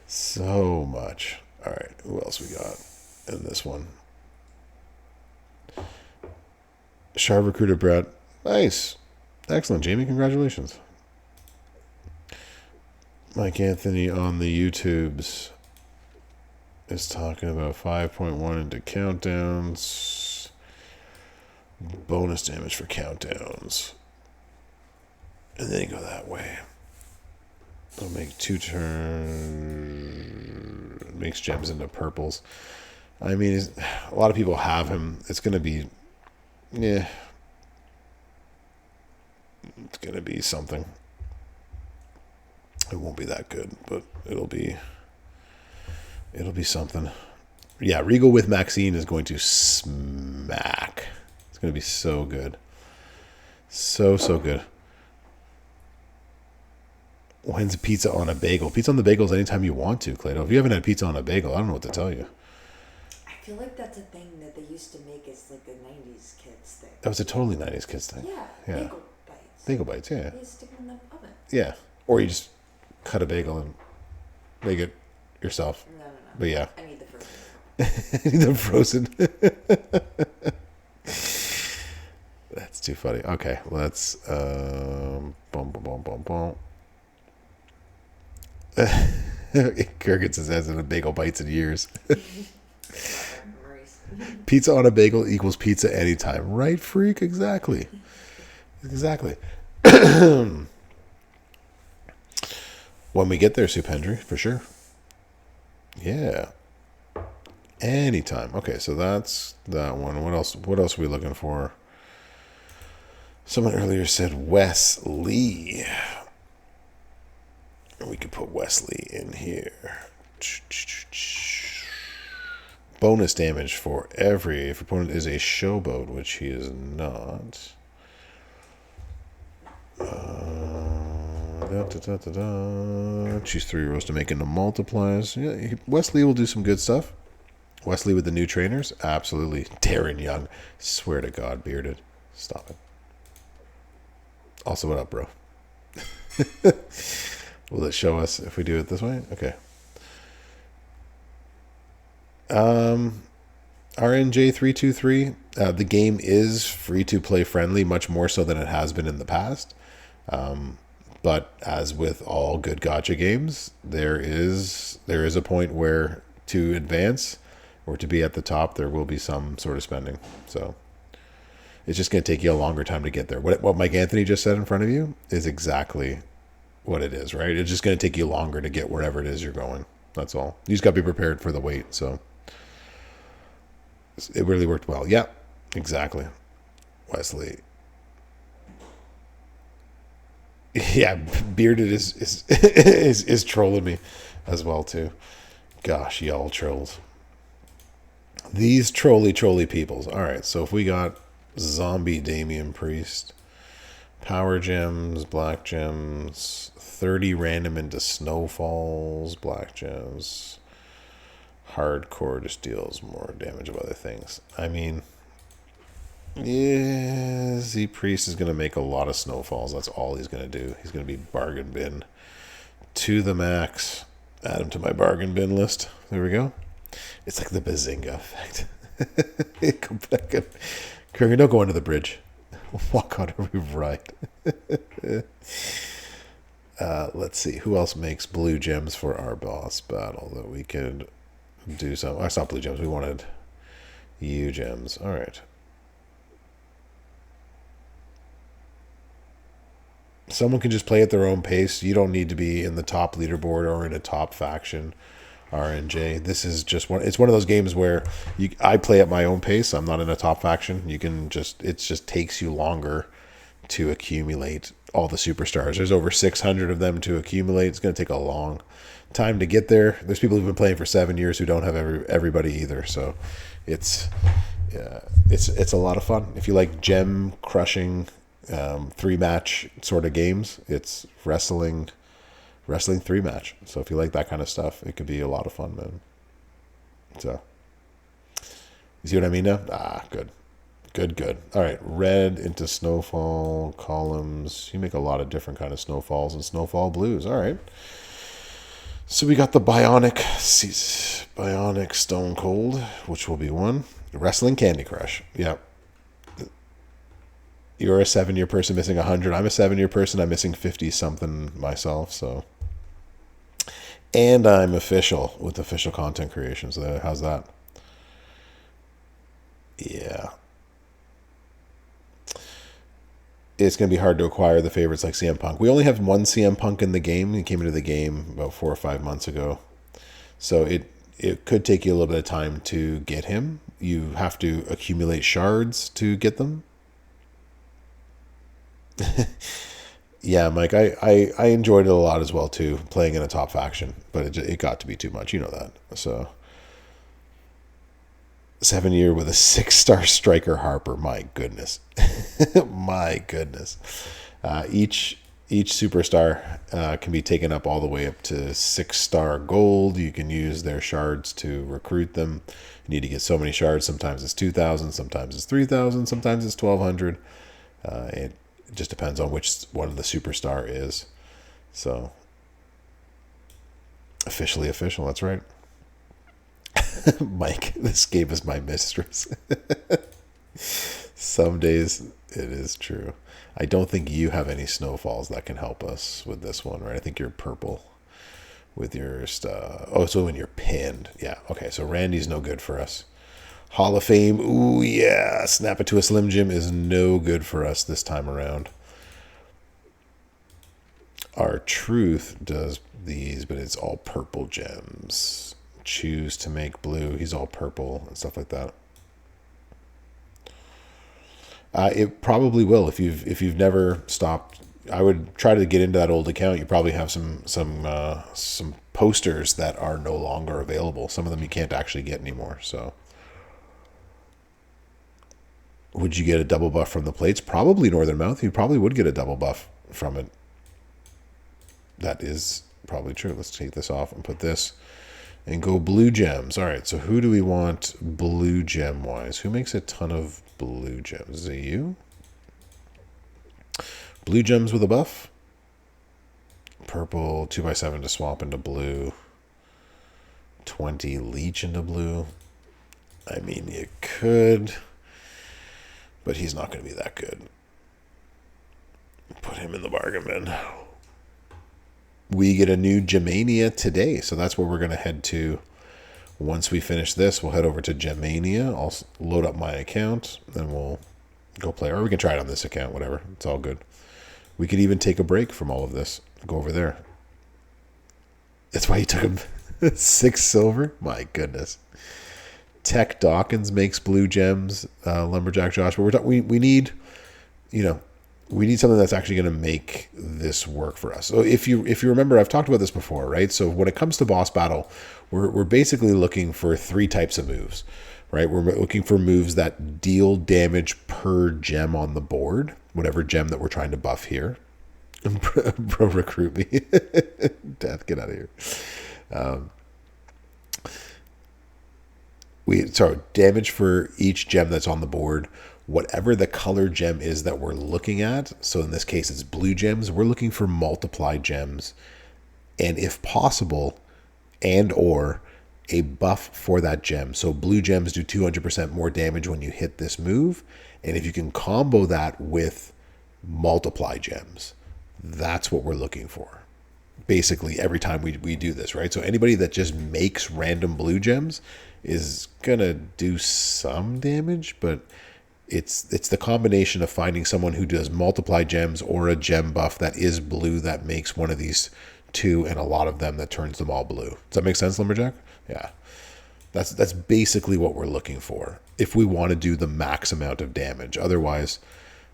So much. All right, who else we got in this one? Sharp Recruiter Brett. Nice. Excellent, Jamie. Congratulations. Mike Anthony on the YouTubes is talking about 5.1 into countdowns. Bonus damage for countdowns. And then you go that way. I'll make 2 turns. Makes gems into purples. I mean, a lot of people have him. It's going to be... Yeah. It's going to be something. It won't be that good, but it'll be something. Yeah, Regal with Maxine is going to smack. It's going to be so good. So good. When's pizza on a bagel? Pizza on the bagel is anytime you want to, Clado. If you haven't had pizza on a bagel, I don't know what to tell you. I feel like that's a thing that they used to make as like a 90s kids thing. That was a totally 90s kids thing. Yeah. Bagel bites. Bagel bites, yeah. You stick them in the oven. Yeah. Or you just cut a bagel and make it yourself. No. But yeah. I need the frozen. The frozen. That's too funny. Okay, let's boom boom boom boom boom. Kirk gets his hands in a bagel bites in years. Pizza on a bagel equals pizza anytime, right, freak? Exactly. Exactly. When we get there, Supendry, for sure. Yeah. Anytime. Okay, so that's that one. What else? What else are we looking for? Someone earlier said Wesley. We could put Wesley in here. Bonus damage for every if opponent is a showboat, which he is not. Choose 3 rows to make into multiplies. Yeah, Wesley will do some good stuff. Wesley with the new trainers, absolutely. Darren Young, swear to God, bearded. Stop it. Also, what up, bro? Will it show us if we do it this way? Okay. RNJ323. The game is free to play friendly, much more so than it has been in the past. But as with all good gacha games, there is a point where to advance or to be at the top, there will be some sort of spending. So it's just going to take you a longer time to get there. What Mike Anthony just said in front of you is exactly what it is, right? It's just going to take you longer to get wherever it is you're going. That's all. You just got to be prepared for the wait. So it really worked well. Yeah, exactly. Wesley. Yeah, bearded is trolling me as well too. Gosh, y'all trolls. These trolly peoples. All right, so if we got zombie Damien Priest, power gems, black gems, 30 random into snowfalls, black gems, hardcore just deals more damage of other things. I mean, yeah, Z Priest is going to make a lot of snowfalls. That's all he's going to do. He's going to be bargain bin to the max. Add him to my bargain bin list. There we go. It's like the Bazinga effect. Come back and Kurgan, don't go under the bridge. Walk on every ride. Let's see. Who else makes blue gems for our boss battle that we could do some? Oh, it's not blue gems. We wanted U gems. All right. Someone can just play at their own pace. You don't need to be in the top leaderboard or in a top faction. RNJ. This is just one. It's one of those games where I play at my own pace. I'm not in a top faction. You can just. It just takes you longer to accumulate all the superstars. There's over 600 of them to accumulate. It's going to take a long time to get there. There's people who've been playing for 7 years who don't have everybody either. So it's a lot of fun. If you like gem crushing 3-match sort of games, it's wrestling 3-match. So if you like that kind of stuff, it could be a lot of fun, man. So you see what I mean now? Good. All right, red into snowfall columns. You make a lot of different kind of snowfalls and snowfall blues. All right. So we got the bionic Stone Cold, which will be one. Wrestling Candy Crush. Yep. You're a 7-year person missing 100. I'm a 7-year person. I'm missing 50 something myself. So, and I'm official with official content creation. So how's that? Yeah. It's going to be hard to acquire the favorites like CM Punk. We only have one CM Punk in the game. He came into the game about 4 or 5 months ago. So it could take you a little bit of time to get him. You have to accumulate shards to get them. Yeah, Mike, I enjoyed it a lot as well too, playing in a top faction, but it got to be too much, you know that. So 7-year with a 6-star striker Harper, my goodness. My goodness. Each superstar can be taken up all the way up to 6-star gold. You can use their shards to recruit them. You need to get so many shards. Sometimes it's 2,000, sometimes it's 3,000, sometimes it's 1,200. It just depends on which one the superstar is. So officially official, that's right. Mike, this game is my mistress. Some days it is true. I don't think you have any snowfalls that can help us with this one, right? I think you're purple with your stuff. Oh, so when you're pinned. Yeah, okay, so Randy's no good for us. Hall of Fame, ooh, yeah. Snap it to a Slim Jim is no good for us this time around. Our Truth does these, but it's all purple gems. Choose to make blue. He's all purple and stuff like that. It probably will if you've never stopped. I would try to get into that old account. You probably have some posters that are no longer available. Some of them you can't actually get anymore. So, would you get a double buff from the plates? Probably Northern Mouth. You probably would get a double buff from it. That is probably true. Let's take this off and put this and go blue gems. All right, so who do we want blue gem wise? Who makes a ton of blue gems? Is it you? Blue gems with a buff. Purple 2x7 to swap into blue. 20 leech into blue. I mean, you could, but he's not going to be that good. Put him in the bargain bin. We get a new Gemania today, so that's where we're going to head to. Once we finish this, we'll head over to Gemania. I'll load up my account, then we'll go play. Or we can try it on this account, whatever. It's all good. We could even take a break from all of this. Go over there. That's why he took him 6 silver? My goodness. Tech Dawkins makes blue gems, Lumberjack Josh. But we need, we need something that's actually going to make this work for us. So if you remember, I've talked about this before, right? So when it comes to boss battle, we're basically looking for 3 types of moves, right? We're looking for moves that deal damage per gem on the board, whatever gem that we're trying to buff here. Bro, recruit me. Death, get out of here. Damage for each gem that's on the board. Whatever the color gem is that we're looking at, so in this case it's blue gems, we're looking for multiply gems, and if possible, and or a buff for that gem. So blue gems do 200% more damage when you hit this move, and if you can combo that with multiply gems, that's what we're looking for. Basically every time we do this, right? So anybody that just makes random blue gems is gonna do some damage, but it's the combination of finding someone who does multiply gems or a gem buff that is blue that makes one of these 2 and a lot of them that turns them all blue. Does that make sense, Lumberjack? Yeah. That's basically what we're looking for if we want to do the max amount of damage. Otherwise,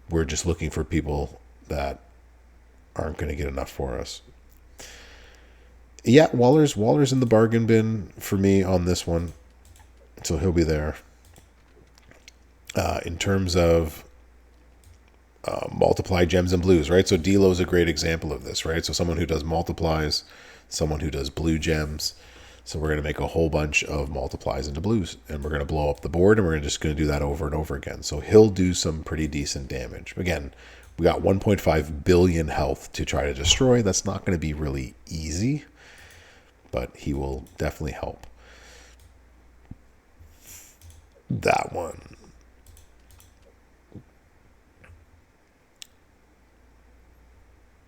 we're just looking for people that aren't going to get enough for us. Yeah, Waller's in the bargain bin for me on this one. So he'll be there. In terms of multiply gems and blues, right? So Delo's a great example of this, right? So someone who does multiplies, someone who does blue gems. So we're going to make a whole bunch of multiplies into blues, and we're going to blow up the board, and we're just going to do that over and over again. So he'll do some pretty decent damage. Again, we got 1.5 billion health to try to destroy. That's not going to be really easy, but he will definitely help. That one.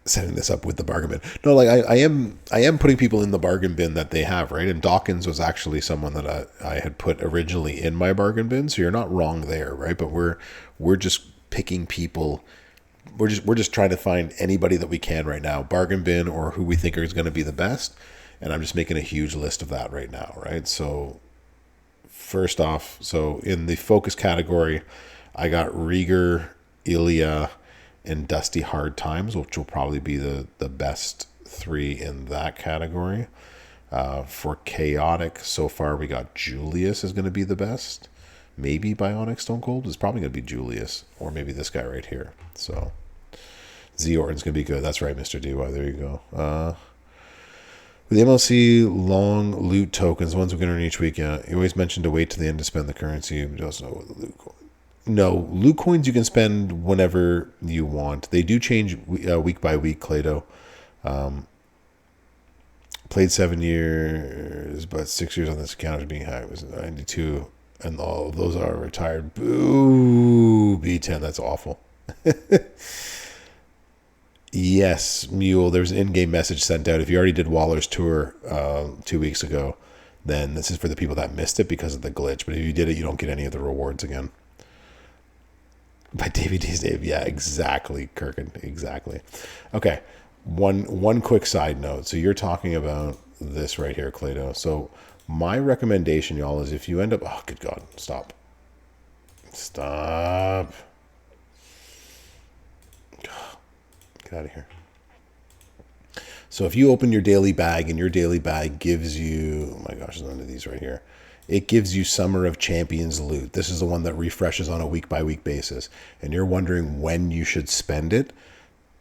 Setting this up with the bargain bin. No, like I am putting people in the bargain bin that they have, right? And Dawkins was actually someone that I had put originally in my bargain bin, so you're not wrong there, right? But we're just picking people. We're just trying to find anybody that we can right now, bargain bin or who we think is going to be the best. And I'm just making a huge list of that right now, right? So first off, so in the focus category, I got Rieger, Ilya, and Dusty Hard Times, which will probably be the best 3 in that category. For Chaotic, so far we got Julius is going to be the best. Maybe Bionic Stone Cold is probably going to be Julius, or maybe this guy right here. So Zeorton's going to be good. That's right, Mr. DY. There you go. With the MLC long loot tokens, ones we can earn each week, you always mention to wait to the end to spend the currency. You don't know what the loot coin. No, loot coins you can spend whenever you want. They do change week by week, Clado. Played 7 years, but 6 years on this account is being hacked. It was 92, and all of those are retired. Boo, B10. That's awful. Yes, Mule. There's an in-game message sent out. If you already did Waller's tour 2 weeks ago, then this is for the people that missed it because of the glitch. But if you did it, you don't get any of the rewards again. By Davey D's Dave. Yeah, exactly, Kirkin. Exactly. Okay. One quick side note. So you're talking about this right here, Clado. So my recommendation, y'all, is if you end up... Oh, good God. Stop. Stop. Get out of here. So if you open your daily bag and your daily bag gives you... Oh my gosh, there's none of these right here. It gives you Summer of Champions loot. This is the one that refreshes on a week-by-week basis. And you're wondering when you should spend it.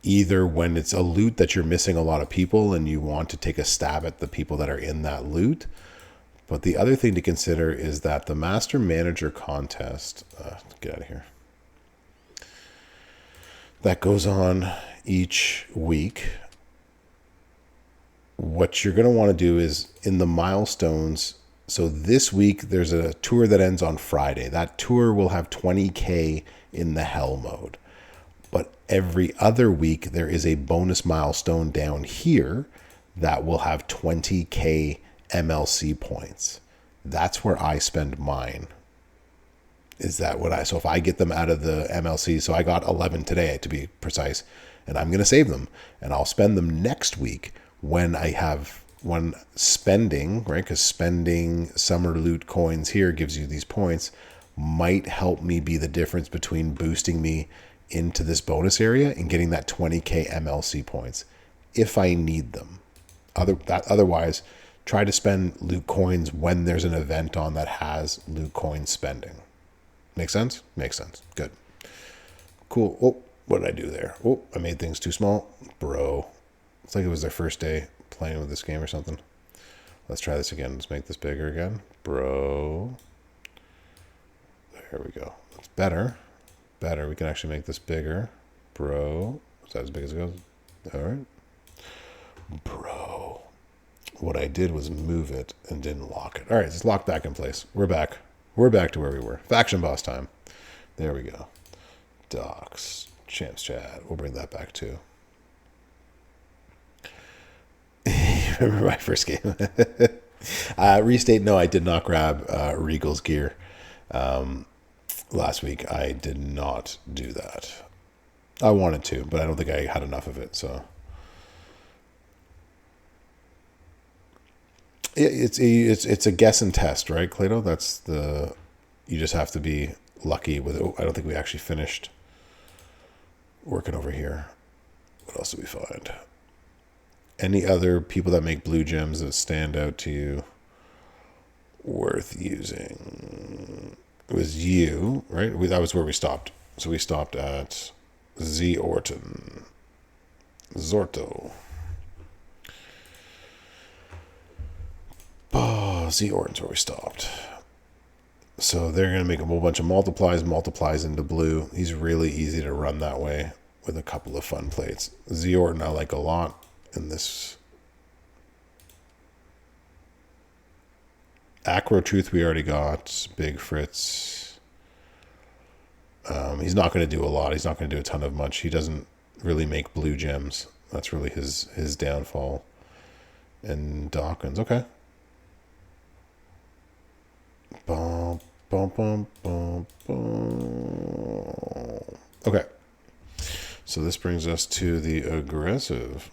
Either when it's a loot that you're missing a lot of people and you want to take a stab at the people that are in that loot. But the other thing to consider is that the Master Manager contest... get out of here. That goes on each week. What you're going to want to do is in the milestones... So this week, there's a tour that ends on Friday. That tour will have 20K in the Hell mode. But every other week, there is a bonus milestone down here that will have 20K MLC points. That's where I spend mine. Is that what so if I get them out of the MLC, so I got 11 today to be precise, and I'm going to save them. And I'll spend them next week when spending, right? Because spending summer loot coins here gives you these points, might help me be the difference between boosting me into this bonus area and getting that 20K MLC points if I need them. Otherwise, try to spend loot coins when there's an event on that has loot coin spending. Make sense? Makes sense. Good. Cool. Oh, what did I do there? Oh, I made things too small. Bro. It's like it was their first day playing with this game or something. Let's try this again. Let's make this bigger again. Bro. There we go. That's better. Better. We can actually make this bigger. Bro. Is that as big as it goes? All right. Bro. What I did was move it and didn't lock it. All right. It's locked back in place. We're back. We're back to where we were. Faction boss time. There we go. Docs. Champs chat. We'll bring that back too. Remember my first game? Restate, no, I did not grab Regal's gear. Last week, I did not do that. I wanted to, but I don't think I had enough of it, so... It's a guess and test, right, Clado? That's the... You just have to be lucky with it. Oh, I don't think we actually finished working over here. What else did we find? Any other people that make blue gems that stand out to you worth using? It was you, right? That was where we stopped. So we stopped at Z Orton. Zorto. Oh, Z Orton's where we stopped. So they're going to make a whole bunch of multiplies into blue. He's really easy to run that way with a couple of fun plates. Z Orton I like a lot. In this Acro Truth we already got. Big Fritz. He's not going to do a lot. He's not going to do a ton of much. He doesn't really make blue gems. That's really his downfall. And Dawkins. Okay. Bum, bum, bum, bum, bum. Okay. So this brings us to the aggressive.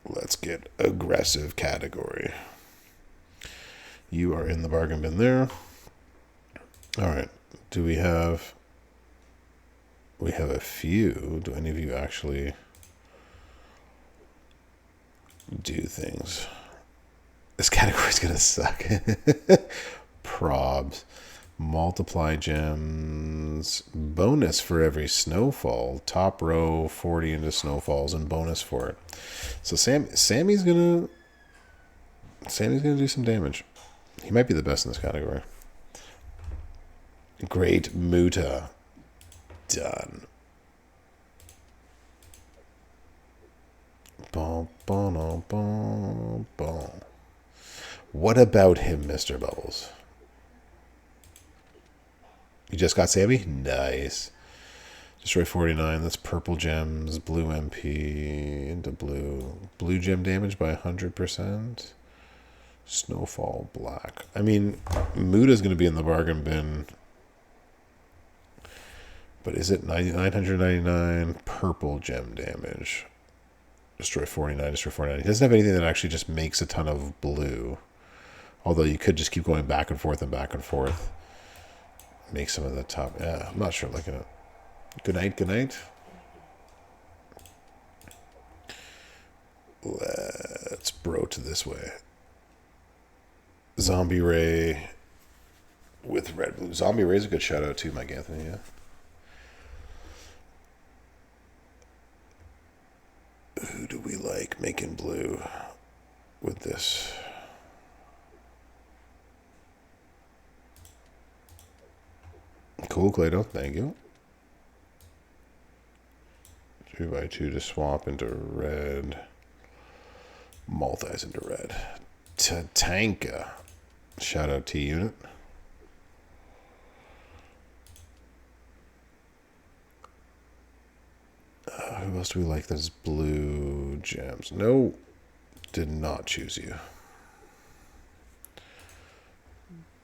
Let's get aggressive category. You are in the bargain bin there. All right. Do we have... We have a few. Do any of you actually do things? This category's going to suck. Probs. Multiply gems. Bonus for every snowfall. Top row 40 into snowfalls and bonus for it. So Sammy's gonna do some damage. He might be the best in this category. Great Muta. Done. Bum, bum, bum, bum. What about him, Mr. Bubbles? You just got Sammy? Nice. Destroy 49. That's purple gems. Blue MP into blue. Blue gem damage by 100%. Snowfall black. I mean, Muda's going to be in the bargain bin. But is it 999 purple gem damage? Destroy 49, destroy 49. He doesn't have anything that actually just makes a ton of blue. Although you could just keep going back and forth and back and forth. Make some of the top. Yeah, I'm not sure. Looking at. Good night, good night. Let's bro to this way. Zombie Ray with red blue. Zombie Ray's a good shout out too, Mike Anthony, yeah. Who do we like making blue with this? Cool, Clado, thank you. 2x2 to swap into red. Multis into red. Tatanka. Shout out T Unit. Who else do we like that's blue gems? No, did not choose you.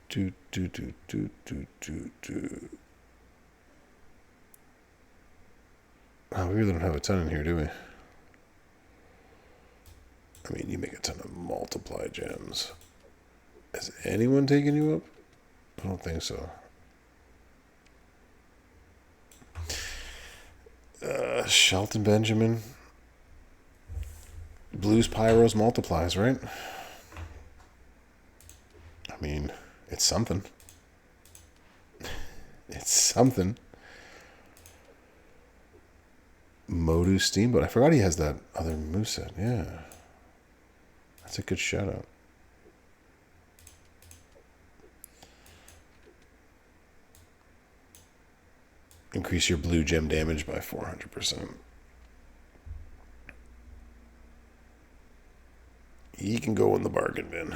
Do. Oh, we really don't have a ton in here, do we? I mean, you make a ton of multiply gems. Has anyone taken you up? I don't think so. Shelton Benjamin. Blues Pyros multiplies, right? I mean, it's something. It's something. Modu Steamboat. I forgot he has that other moveset. Yeah. That's a good shout out. Increase your blue gem damage by 400%. He can go in the bargain bin.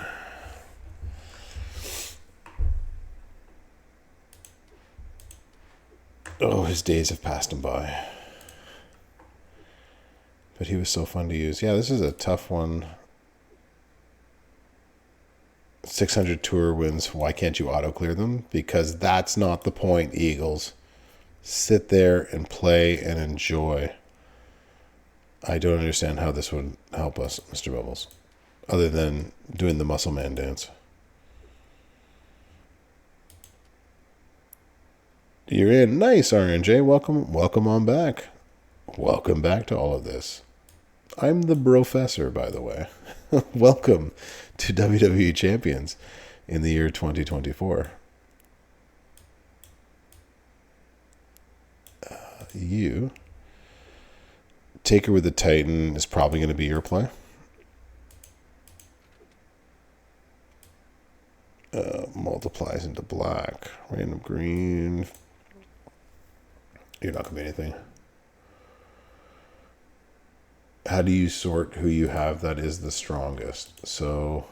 Oh, his days have passed him by. But he was so fun to use. Yeah, this is a tough one. 600 tour wins. Why can't you auto clear them? Because that's not the point, Eagles. Sit there and play and enjoy. I don't understand how this would help us, Mr. Bubbles, other than doing the muscle man dance. You're in. Nice, RNJ. Welcome on back. Welcome back to all of this. I'm the Brofessor, by the way. Welcome to WWE Champions in the year 2024. You. Taker with the Titan is probably going to be your play. Multiplies into black. Random green. You're not going to be anything. How do you sort who you have that is the strongest? So,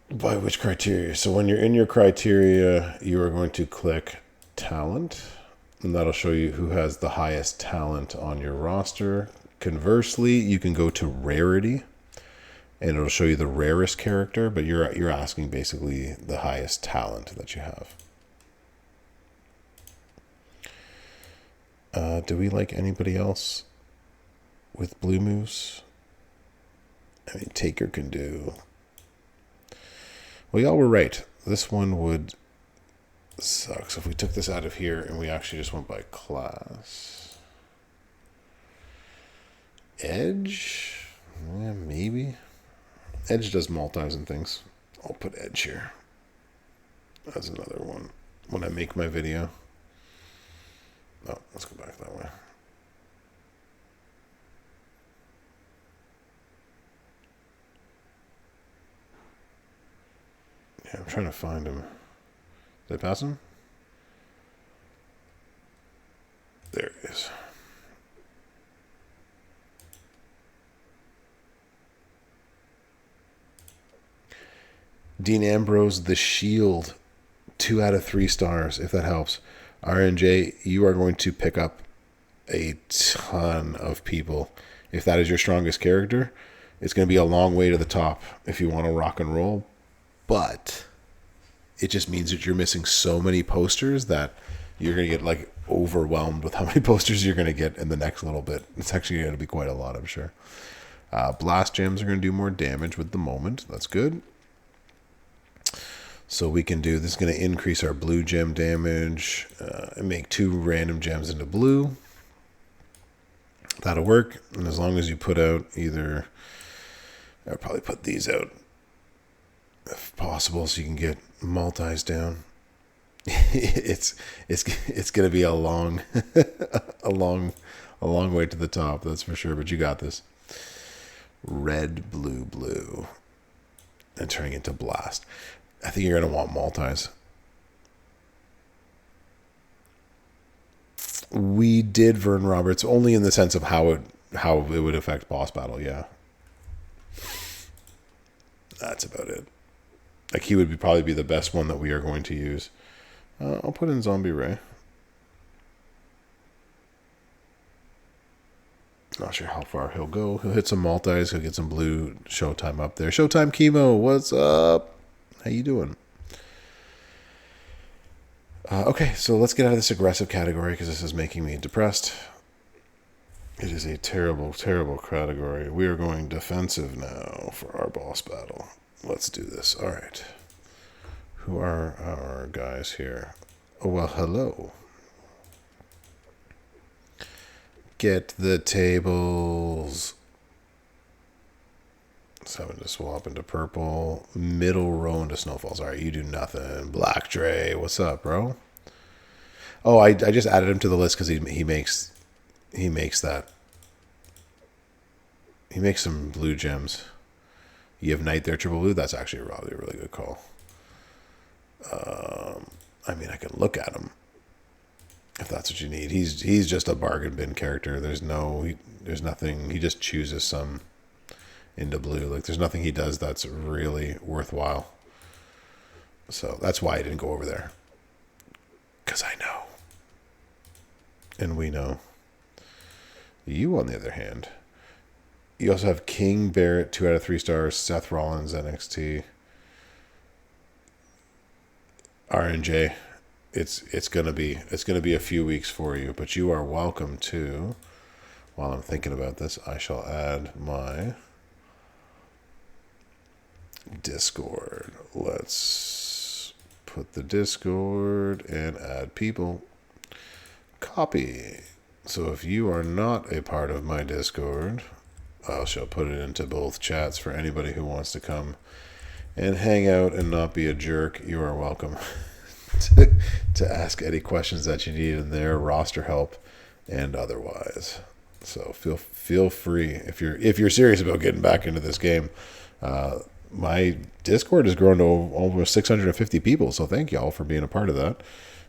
by which criteria? So when you're in your criteria, you are going to click talent, and that'll show you who has the highest talent on your roster. Conversely, you can go to rarity, and it'll show you the rarest character, but you're asking basically the highest talent that you have. Do we like anybody else with blue moves? I mean, Taker can do. Well, y'all were right. This one would suck. So if we took this out of here and we actually just went by class. Edge? Yeah, maybe. Edge does multis and things. I'll put Edge here. That's another one when I make my video. Oh, let's go back that way. Yeah, I'm trying to find him. Did I pass him? There he is. Dean Ambrose, the Shield, 2 out of 3 stars, if that helps. RNJ, you are going to pick up a ton of people. If that is your strongest character, it's going to be a long way to the top if you want to rock and roll. But it just means that you're missing so many posters that you're going to get like overwhelmed with how many posters you're going to get in the next little bit. It's actually going to be quite a lot, I'm sure. Blast gems are going to do more damage with the moment. That's good. So we can do this. Is going to increase our blue gem damage and make 2 random gems into blue. That'll work. And as long as you put out either, I'll probably put these out if possible, so you can get multis down. it's going to be a long, a long way to the top. That's for sure. But you got this. Red, blue, blue, and turning into blast. I think you're going to want multis. We did Vern Roberts only in the sense of how it would affect boss battle. Yeah, that's about it. Like he would probably be the best one that we are going to use. I'll put in Zombie Ray. Not sure how far he'll go. He'll hit some multis. He'll get some blue Showtime up there. Showtime Chemo, what's up? How you doing? Okay, so let's get out of this aggressive category because this is making me depressed. It is a terrible, terrible category. We are going defensive now for our boss battle. Let's do this. All right. Who are our guys here? Oh, well, hello. Get the tables. So I'm going to swap into purple. Middle row into snowfalls. All right, you do nothing. Black Dre, what's up, bro? Oh, I just added him to the list because he makes that. He makes some blue gems. You have Knight there, triple blue. That's actually probably a really good call. I mean, I can look at him if that's what you need. He's just a bargain bin character. There's nothing. He just chooses some into blue. Like there's nothing he does that's really worthwhile. So that's why I didn't go over there. Because I know. And we know. You, on the other hand, you also have King Barrett, 2 out of 3 stars. Seth Rollins, NXT. RNJ. It's gonna be a few weeks for you, but you are welcome to. While I'm thinking about this, I shall add my Discord. Let's put the Discord and add people. Copy. So if you are not a part of my Discord, I shall put it into both chats for anybody who wants to come and hang out and not be a jerk. You are welcome to ask any questions that you need in there, roster help and otherwise. So feel free if you're serious about getting back into this game. My Discord has grown to almost 650 people, so thank y'all for being a part of that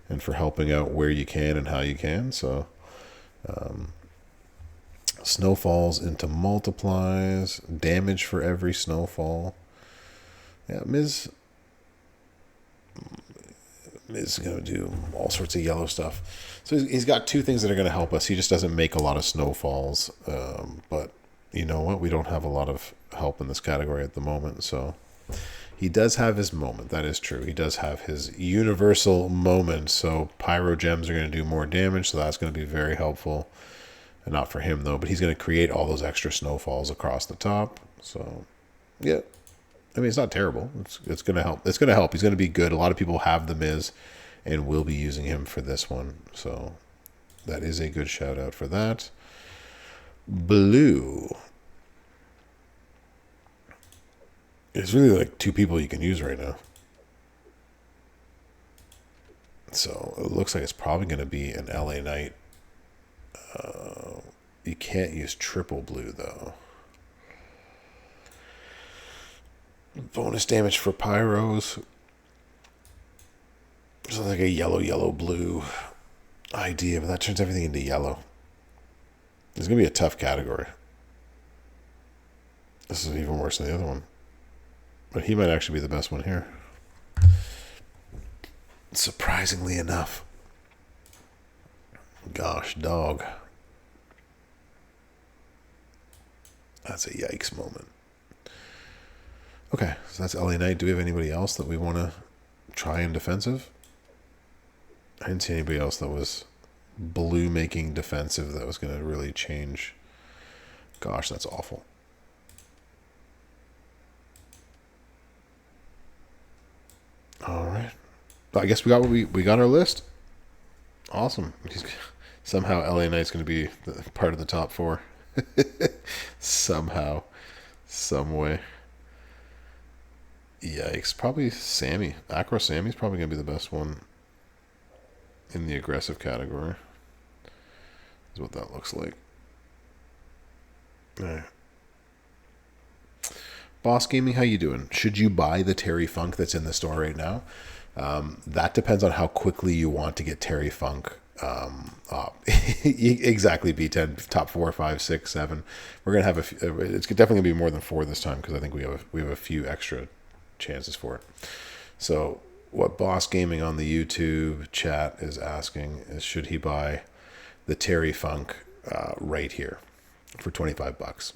and for helping out where you can and how you can. So snowfalls into multiplies, damage for every snowfall. Yeah, Miz is going to do all sorts of yellow stuff. So he's got 2 things that are going to help us. He just doesn't make a lot of snowfalls. But you know what? We don't have a lot of help in this category at the moment. So he does have his moment. That is true. He does have his universal moment. So pyro gems are going to do more damage. So that's going to be very helpful. And not for him, though. But he's going to create all those extra snowfalls across the top. So, yeah. I mean, it's not terrible. It's going to help. It's going to help. He's going to be good. A lot of people have the Miz and will be using him for this one. So that is a good shout out for that. Blue. There's really like 2 people you can use right now. So it looks like it's probably going to be an LA Knight. You can't use triple blue, though. Bonus damage for pyros. It's like a yellow, blue idea, but that turns everything into yellow. It's going to be a tough category. This is even worse than the other one. But he might actually be the best one here. Surprisingly enough. Gosh, dog. That's a yikes moment. Okay, so that's LA Knight. Do we have anybody else that we want to try in defensive? I didn't see anybody else that was blue making defensive that was going to really change. Gosh, that's awful. All right. I guess we got what we got our list. Awesome. Somehow LA Knight's going to be part of the top 4. Somehow, some way. Yikes. Probably Sammy. Acro Sammy's probably going to be the best one in the aggressive category. Is what that looks like. All right. Boss Gaming, how you doing? Should you buy the Terry Funk that's in the store right now? That depends on how quickly you want to get Terry Funk up. Exactly, B10, top 4, 5, 6, 7. We're gonna have it's definitely gonna be more than 4 this time because I think we have a few extra chances for it. So what Boss Gaming on the YouTube chat is asking is, should he buy the Terry Funk right here for $25?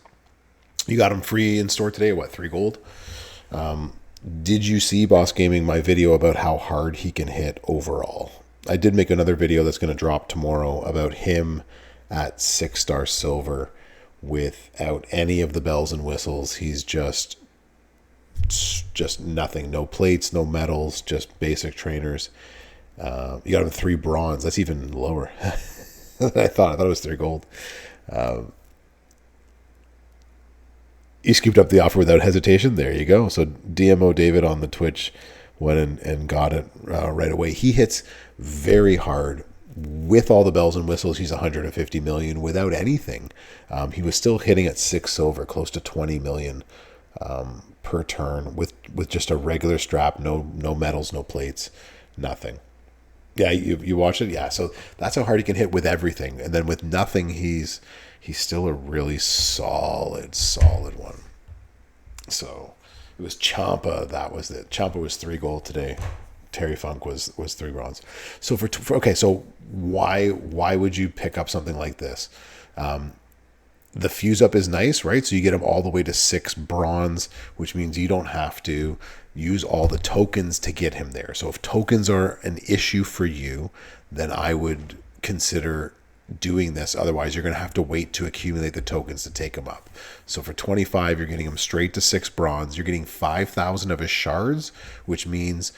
You got him free in store today. What, 3 gold? Did you see, Boss Gaming, my video about how hard he can hit overall? I did make another video that's going to drop tomorrow about him at 6-star silver without any of the bells and whistles. He's just nothing. No plates, no medals, just basic trainers. You got him 3 bronze. That's even lower than I thought. I thought it was 3 gold. You scooped up the offer without hesitation. There you go. So DMO David on the Twitch went and got it right away. He hits very hard with all the bells and whistles. He's 150 million without anything. He was still hitting at 6 silver, close to 20 million per turn with just a regular strap, no medals, no plates, nothing. Yeah, you watched it? Yeah, so that's how hard he can hit with everything. And then with nothing, he's still a really solid one. So it was Champa, that was it. Champa was 3 gold today. Terry Funk was 3 bronze. So okay, so why would you pick up something like this? The fuse up is nice, right? So you get him all the way to 6 bronze, which means you don't have to use all the tokens to get him there. So if tokens are an issue for you, then I would consider doing this. Otherwise, you're going to have to wait to accumulate the tokens to take him up. So for 25, you're getting him straight to 6 bronze. You're getting 5,000 of his shards, which means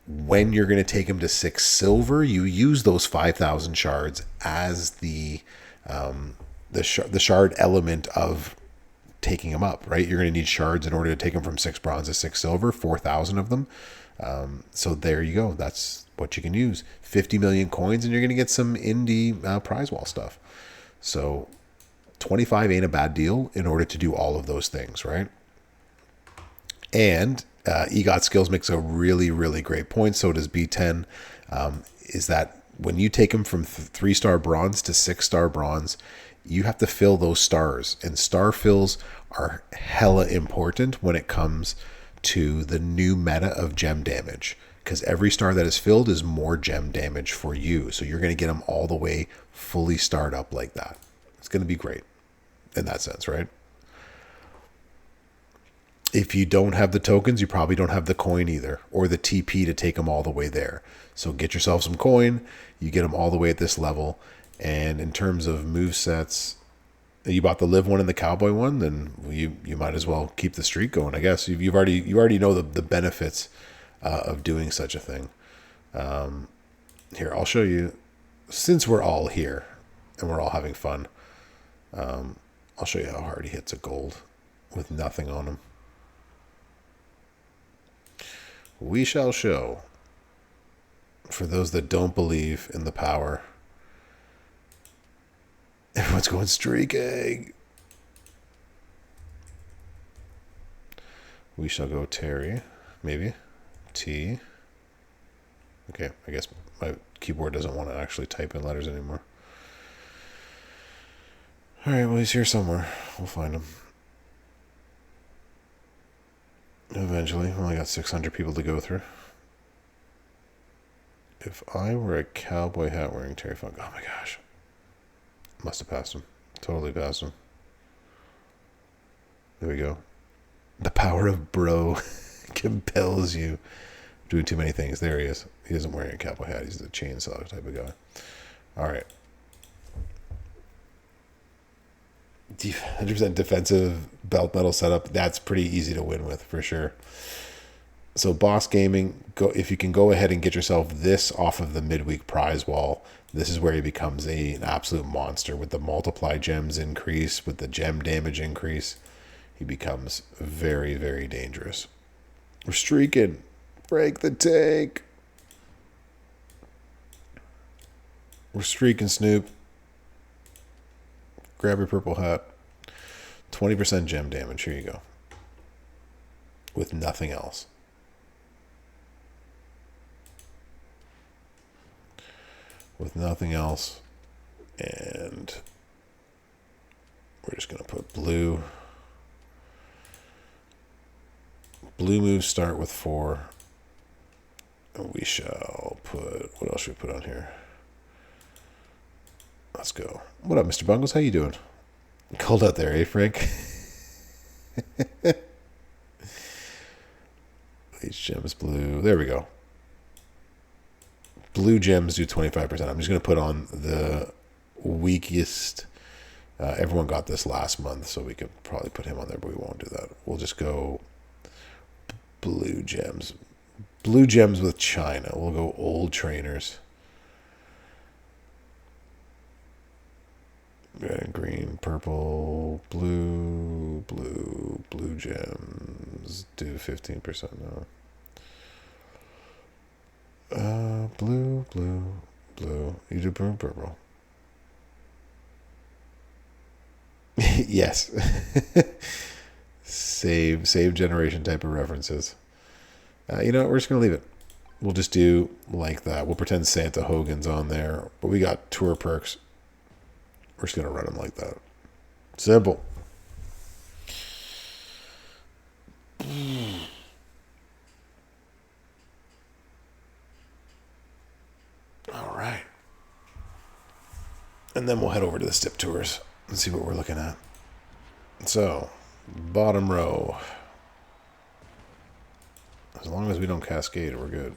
when you're going to take him to 6 silver, you use those 5,000 shards as the shard element of taking him up, right? You're going to need shards in order to take him from 6 bronze to 6 silver, 4,000 of them. So there you go. That's what you can use. 50 million coins, and you're going to get some indie prize wall stuff. So 25 ain't a bad deal in order to do all of those things, right? And EGOT Skills makes a really, really great point. So does B10. Is that when you take them from 3-star bronze to 6-star bronze, you have to fill those stars. And star fills are hella important when it comes to the new meta of gem damage. Because every star that is filled is more gem damage for you. So you're going to get them all the way fully starred up like that. It's going to be great in that sense, right? If you don't have the tokens, you probably don't have the coin either, or the TP to take them all the way there. So get yourself some coin, you get them all the way at this level. And in terms of movesets, you bought the live one and the cowboy one, then you might as well keep the streak going, I guess. You already know the benefits of doing such a thing. Here, I'll show you, since we're all here and we're all having fun, I'll show you how hard he hits a gold with nothing on him. We shall show. For those that don't believe in the power, everyone's going streaking. We shall go Terry, maybe. T. Okay, I guess my keyboard doesn't want to actually type in letters anymore. All right, well, he's here somewhere. We'll find him. Eventually. Only got 600 people to go through. If I were a cowboy hat wearing Terry Funk, oh my gosh. Must have passed him. Totally passed him. There we go. The power of bro compels you doing too many things. There he is. He isn't wearing a cowboy hat. He's the chainsaw type of guy. All right. 100% defensive belt metal setup. That's pretty easy to win with for sure. So Boss Gaming, if you can go ahead and get yourself this off of the midweek prize wall, this is where he becomes an absolute monster with the multiply gems increase, with the gem damage increase. He becomes very, very dangerous. We're streaking. Break the tank. We're streaking, Snoop. Grab your purple hat. 20% gem damage. Here you go. With nothing else. With nothing else. And we're just going to put blue. Blue moves start with 4. And we shall put... What else should we put on here? Let's go. What up, Mr. Bungles? How you doing? Cold out there, eh, Frank? Each gem's blue. There we go. Blue gems do 25%. I'm just going to put on the weakest. Everyone got this last month, so we could probably put him on there, but we won't do that. We'll just go blue gems. Blue gems with China. We'll go old trainers. Red and green, purple, blue gems do 15% now. Blue. You do purple. Yes. Save generation type of references. You know what? We're just going to leave it. We'll just do like that. We'll pretend Santa Hogan's on there, but we got tour perks. We're just going to run them like that. Simple. All right. And then we'll head over to the stip tours and see what we're looking at. So, bottom row. As long as we don't cascade, we're good.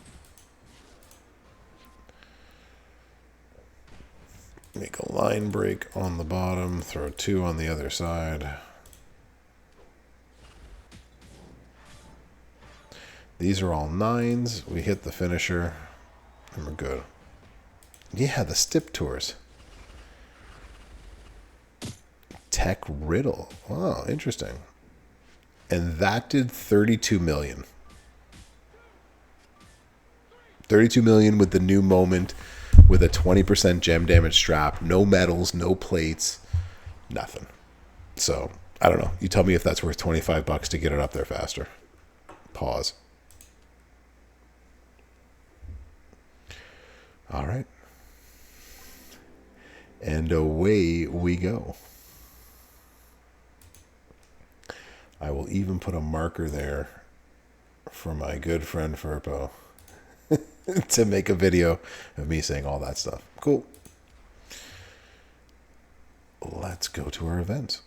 Make a line break on the bottom, throw 2 on the other side. These are all 9s. We hit the finisher, and we're good. Yeah, the stip tours. Tech Riddle. Wow, interesting. And that did 32 million. 32 million with the new moment. With a 20% gem damage strap, no medals, no plates, nothing. So, I don't know. You tell me if that's worth $25 to get it up there faster. Pause. All right. And away we go. I will even put a marker there for my good friend Furpo. To make a video of me saying all that stuff. Cool. Let's go to our events.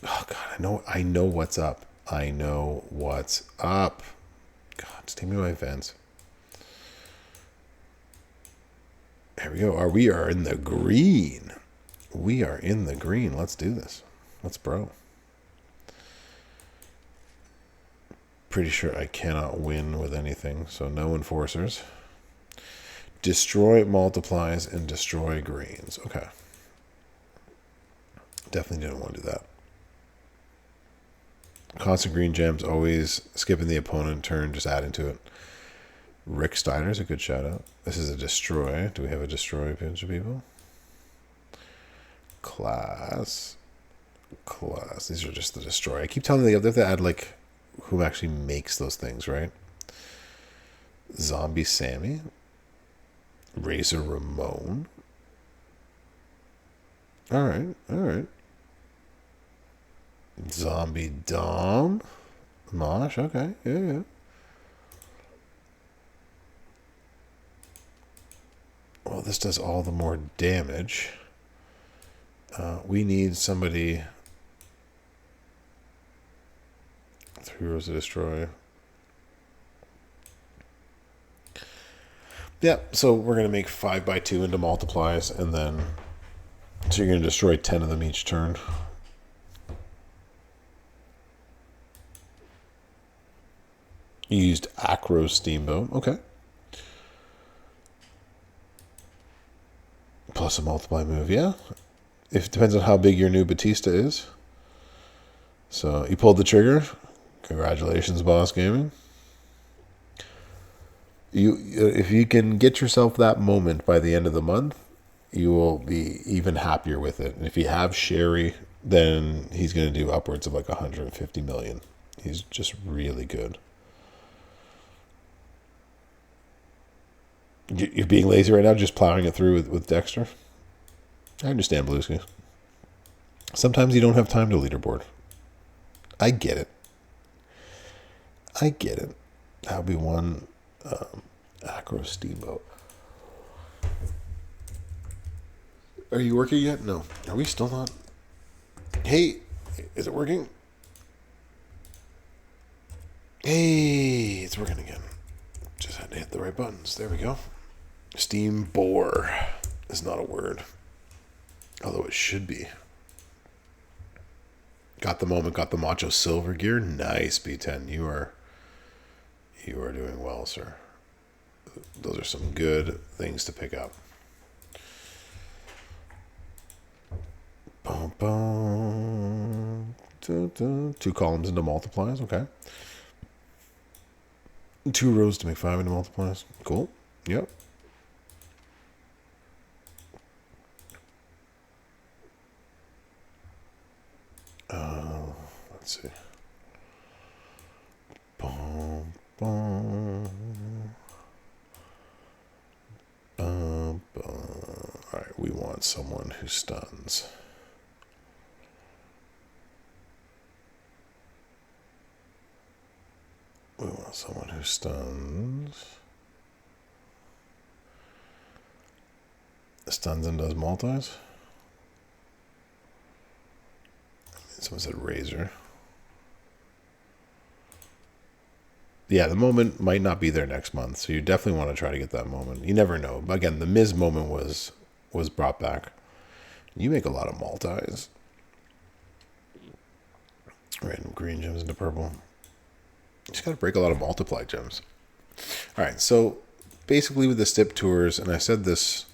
Oh God, I know what's up. I know what's up. God, just take me to my events. There we go. We are in the green. We are in the green. Let's do this. Let's bro. Pretty sure I cannot win with anything, so no enforcers. Destroy multiplies and destroy greens. Okay. Definitely didn't want to do that. Constant green gems, always skipping the opponent turn, just adding to it. Rick Steiner's a good shout out. This is a destroy. Do we have a destroy bunch of people? Class. These are just the destroy. I keep telling you they have to add like who actually makes those things, right? Zombie Sammy. Razor Ramon. All right. Zombie Dom. Mosh, okay. Yeah, yeah. Well, this does all the more damage. We need somebody. 3 rows to destroy. Yeah, so we're going to make 5x2 into multiplies, and then. So you're going to destroy 10 of them each turn. You used Acro Steamboat. Okay. Plus a multiply move, yeah. If it depends on how big your new Batista is. So you pulled the trigger. Congratulations, Boss Gaming. If you can get yourself that moment by the end of the month, you will be even happier with it. And if you have Sherry, then he's going to do upwards of like 150 million. He's just really good. You're being lazy right now, just plowing it through with Dexter. I understand, Bluesky. Sometimes you don't have time to leaderboard. I get it. I get it. That'll be one Acro Steamboat. Are you working yet? No. Are we still not? Hey, is it working? Hey, it's working again. Just had to hit the right buttons. There we go. Steam bore is not a word. Although it should be. Got the moment, got the macho silver gear. Nice, B10. You are doing well, sir. Those are some good things to pick up. Bum, bum. 2 columns into multiplies, okay. 2 rows to make 5 into multiplies. Cool. Yep. Let's see. Bum, bum. Bum, bum. Alright, we want someone who stuns. We want someone who stuns. Stuns and does multis. Someone said razor. Yeah, the moment might not be there next month, so you definitely want to try to get that moment. You never know. Again, the Miz moment was brought back. You make a lot of multis. Random green gems into purple. You just got to break a lot of multiply gems. All right, so basically with the stip tours, and I said this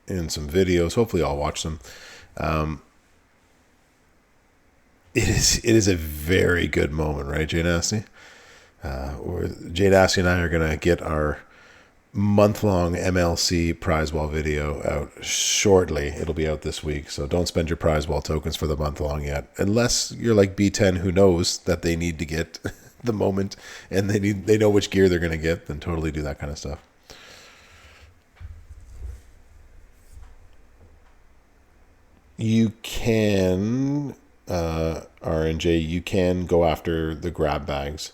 in some videos. Hopefully, I'll watch them. It is a very good moment, right, Jay Nasty? Jay Nasty and I are gonna get our month-long MLC prize wall video out shortly. It'll be out this week, so don't spend your prize wall tokens for the month-long yet, unless you're like B10, who knows that they need to get the moment and they know which gear they're gonna get. Then totally do that kind of stuff. You can RNJ. You can go after the grab bags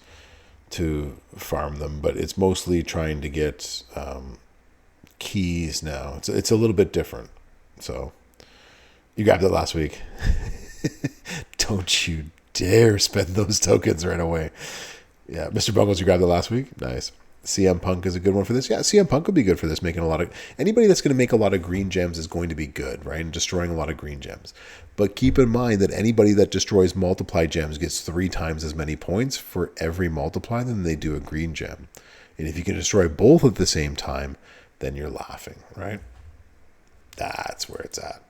to farm them, but it's mostly trying to get keys now. It's a little bit different. So you grabbed it last week. Don't you dare spend those tokens right away. Yeah, Mr. Bungles, you grabbed it last week. Nice. CM Punk is a good one for this. Yeah, CM Punk would be good for this. Making a lot of anybody that's going to make a lot of green gems is going to be good, right? And destroying a lot of green gems. But keep in mind that anybody that destroys multiply gems gets 3 times as many points for every multiply than they do a green gem. And if you can destroy both at the same time, then you're laughing, right? That's where it's at.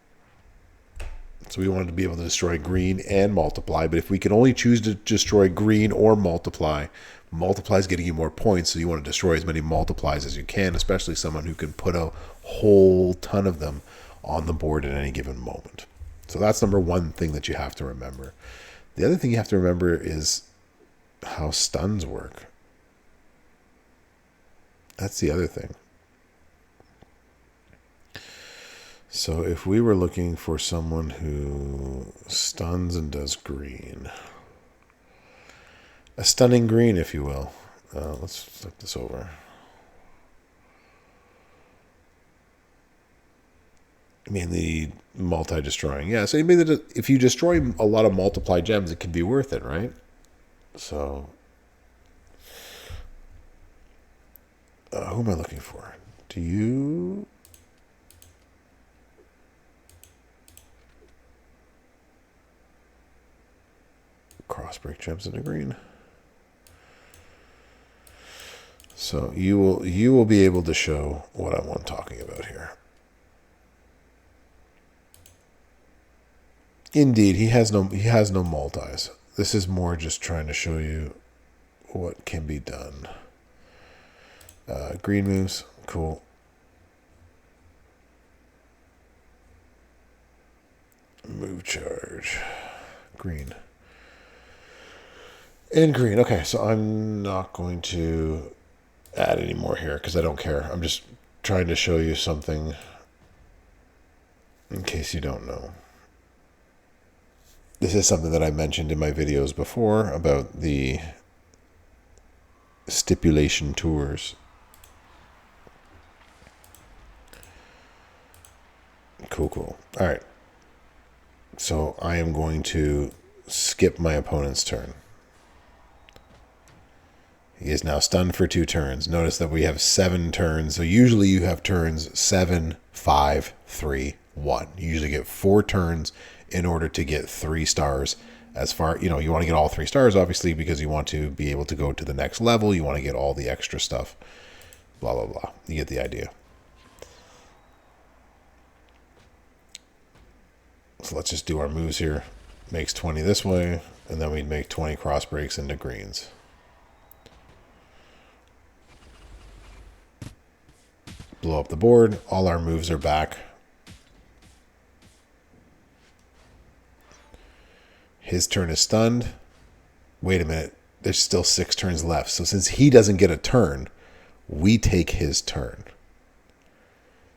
So we wanted to be able to destroy green and multiply, but if we can only choose to destroy green or multiply, multiply is getting you more points, so you want to destroy as many multiplies as you can, especially someone who can put a whole ton of them on the board at any given moment. So that's number one thing that you have to remember. The other thing you have to remember is how stuns work. That's the other thing. So if we were looking for someone who stuns and does green, A stunning green, if you will. Let's look this over. Mainly multi-destroying. Yeah, so if you destroy a lot of multiply gems, it can be worth it, right? So, who am I looking for? Do you... Crossbreak gems into green. So you will be able to show what I'm talking about here. Indeed, he has no multis. This is more just trying to show you what can be done. Green moves, cool. Move charge, green. And green. Okay, so I'm not going to add any more here because I don't care. I'm just trying to show you something in case you don't know. This is something that I mentioned in my videos before about the stipulation tours. Cool. All right. So I am going to skip my opponent's turn. He is now stunned for 2 turns. Notice that we have 7 turns. So usually you have turns 7, 5, 3, 1. You usually get 4 turns in order to get 3 stars. As far, you want to get all 3 stars, obviously, because you want to be able to go to the next level. You want to get all the extra stuff. Blah, blah, blah. You get the idea. So let's just do our moves here. Makes 20 this way, and then we'd make 20 cross breaks into greens. Blow up the board. All our moves are back. His turn is stunned. Wait a minute. There's still 6 turns left. So since he doesn't get a turn, we take his turn.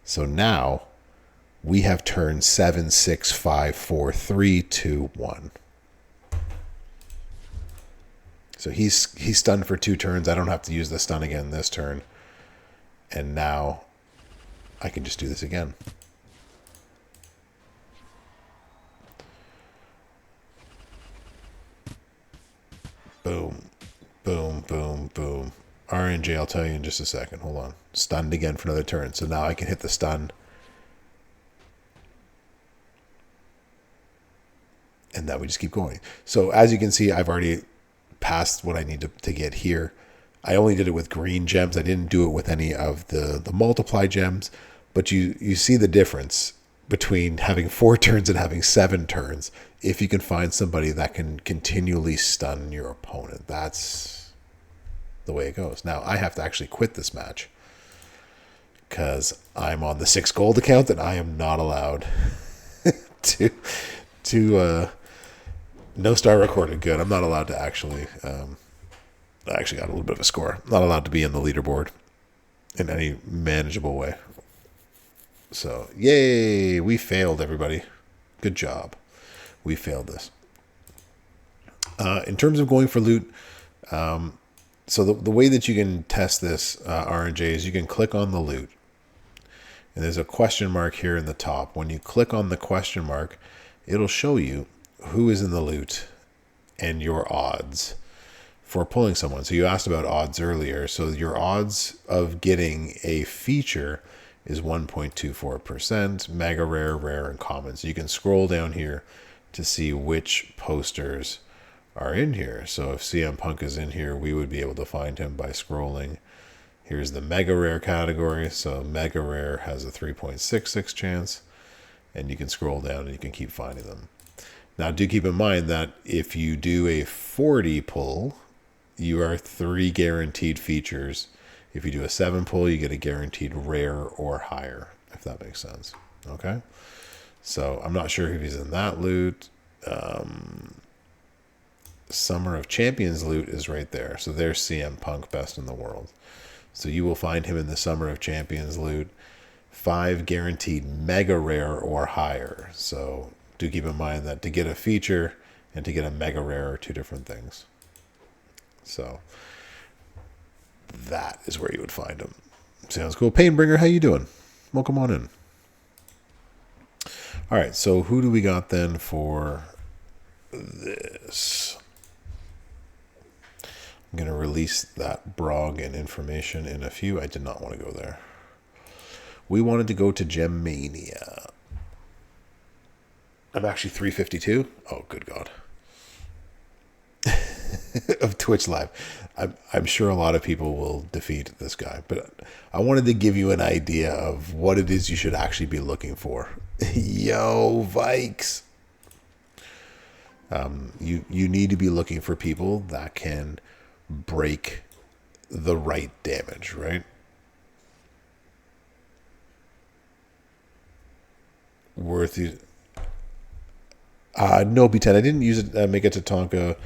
So now we have turn 7, 6, 5, 4, 3, 2, 1. So he's stunned for 2 turns. I don't have to use the stun again this turn. And now I can just do this again. Boom, boom, boom, boom. RNG, I'll tell you in just a second. Hold on. Stunned again for another turn. So now I can hit the stun. And then we just keep going. So as you can see, I've already passed what I need to get here. I only did it with green gems. I didn't do it with any of the multiply gems. But you see the difference between having 4 turns and having 7 turns. If you can find somebody that can continually stun your opponent. That's the way it goes. Now, I have to actually quit this match because I'm on the 6 gold account and I am not allowed to no star recorded. Good. I'm not allowed to actually, I actually got a little bit of a score. I'm not allowed to be in the leaderboard in any manageable way. So, yay, we failed, everybody. Good job. We failed this. In terms of going for loot, so the way that you can test this RNJ is you can click on the loot. And there's a question mark here in the top. When you click on the question mark, it'll show you who is in the loot and your odds for pulling someone. So you asked about odds earlier. So your odds of getting a feature is 1.24%, mega rare, rare, and common. So you can scroll down here to see which posters are in here. So if CM Punk is in here, we would be able to find him by scrolling. Here's the mega rare category. So mega rare has a 3.66 chance, and you can scroll down and you can keep finding them. Now do keep in mind that if you do a 40 pull, you are 3 guaranteed features. If you do a 7 pull, you get a guaranteed rare or higher, if that makes sense. Okay? So I'm not sure if he's in that loot. Summer of Champions loot is right there. So there's CM Punk, best in the world. So you will find him in the Summer of Champions loot. 5 guaranteed mega rare or higher. So do keep in mind that to get a feature and to get a mega rare are 2 different things. So that is where you would find him. Sounds cool. Painbringer, how you doing? Welcome on in. All right, so who do we got then for this? I'm going to release that blog and information in a few. I did not want to go there. We wanted to go to Gemmania. I'm actually 352. Oh, good God. Of Twitch Live. I'm sure a lot of people will defeat this guy, but I wanted to give you an idea of what it is you should actually be looking for. Yo, Vikes. You need to be looking for people that can break the right damage, right? Worth you. No, B10. I didn't use it. Make it to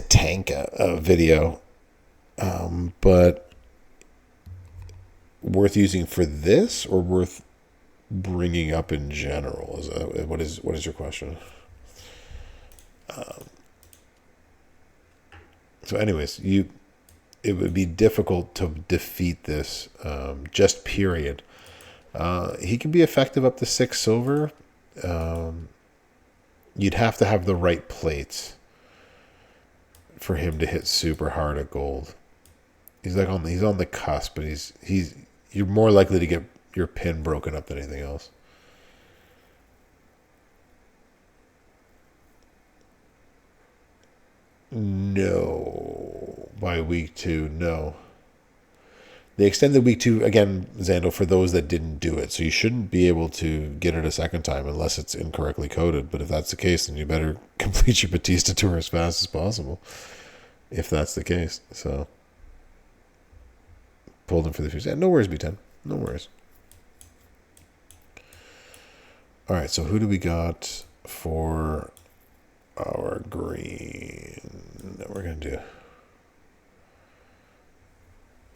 tank a video, but worth using for this or worth bringing up in general? What is your question? So, anyways, it would be difficult to defeat this. Just period. He can be effective up to 6 silver. You'd have to have the right plates for him to hit super hard at gold. He's on the cusp, but you're more likely to get your pin broken up than anything else. No, by week 2, no. They extended week 2 again, Zando, for those that didn't do it. So you shouldn't be able to get it a second time unless it's incorrectly coded. But if that's the case, then you better complete your Batista tour as fast as possible. If that's the case. So pulled him for the future. Yeah, no worries, B10. No worries. All right, so who do we got for our green that we're going to do?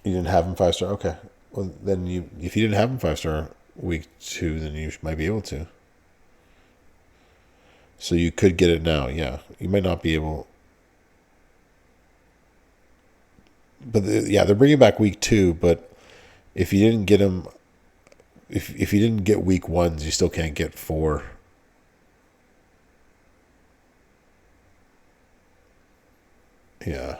You didn't have him 5-star? Okay. Well, then if you didn't have him 5-star week 2, then you might be able to. So you could get it now, yeah. You might not be able. But they're bringing back week 2, but if you didn't get him, if you didn't get week 1s, you still can't get 4. Yeah.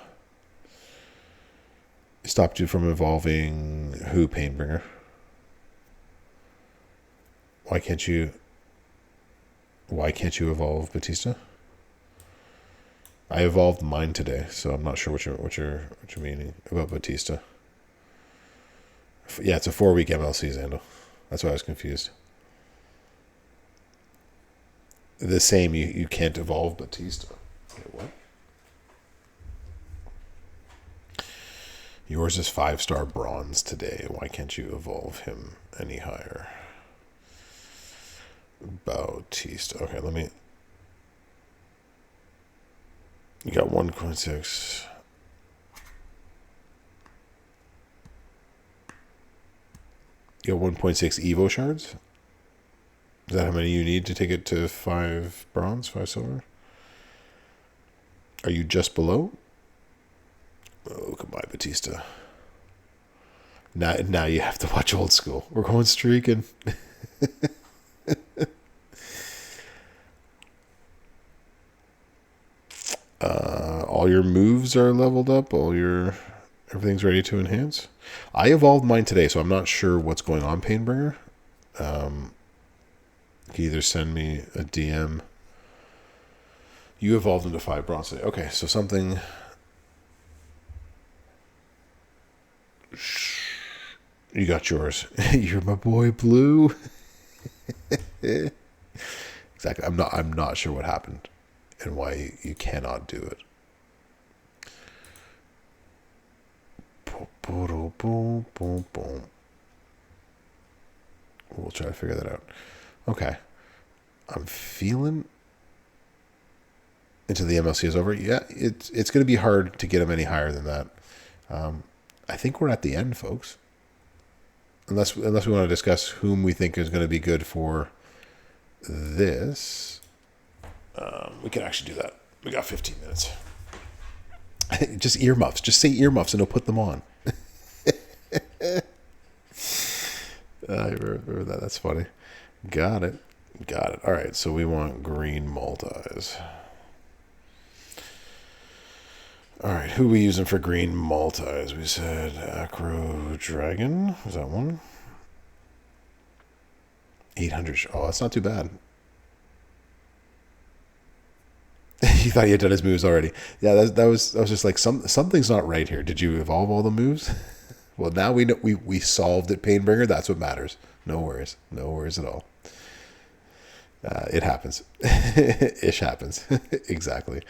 Stopped you from evolving who, Painbringer? Why can't you evolve Batista? I evolved mine today, so I'm not sure what you're meaning about Batista. Yeah, it's a 4-week MLC, Zando. That's why I was confused. The same, you can't evolve Batista. Wait, what? Yours is 5-star bronze today. Why can't you evolve him any higher? Bautista. Okay, let me. You got 1.6. You got 1.6 Evo shards? Is that how many you need to take it to 5 bronze, 5 silver? Are you just below? Oh, goodbye, Batista. Now you have to watch old school. We're going streaking. All your moves are leveled up. Everything's ready to enhance. I evolved mine today, so I'm not sure what's going on, Painbringer. You can either send me a DM. You evolved into 5 bronze today. Okay, so something. You got yours. You're my boy, Blue. Exactly. I'm not sure what happened and why you cannot do it. We'll try to figure that out. Okay. I'm feeling until the MLC is over. Yeah, it's going to be hard to get him any higher than that. I think we're at the end, folks. Unless we want to discuss whom we think is going to be good for this. We can actually do that. We got 15 minutes. Just earmuffs. Just say earmuffs and he'll put them on. I remember that. That's funny. Got it. Got it. All right. So we want green multis. All right. Who are we using for green multis? We said Acro Dragon. Was that one? 800. Oh, that's not too bad. He thought he had done his moves already. Yeah, that was just like something's not right here. Did you evolve all the moves? Well, now we know we solved it, Painbringer. That's what matters. No worries. No worries at all. It happens. Ish happens. Exactly.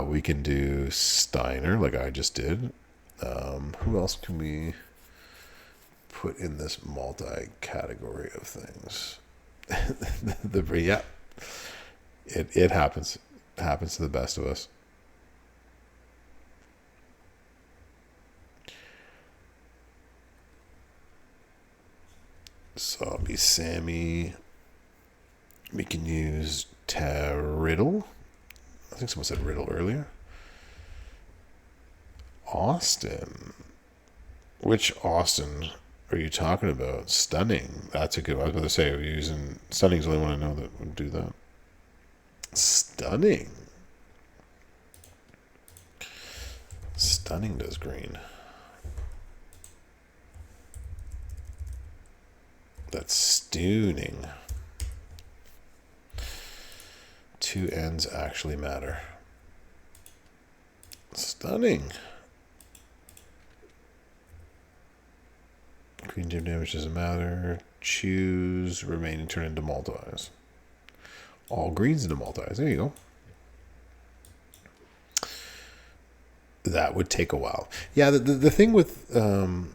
We can do Steiner like I just did. Who else can we put in this multi-category of things? Yeah, it happens. It happens to the best of us. Zombie Sammy. We can use Riddle. I think someone said Riddle earlier. Austin. Which Austin are you talking about? Stunning. That's a good one. I was about to say, are you using Stunning's the only one I know that would do that. Stunning. Stunning does green. That's stooning. Two ends actually matter. Stunning. Green gem damage doesn't matter. Choose remaining turn into multis. All greens into multis. There you go. That would take a while. Yeah, the thing with the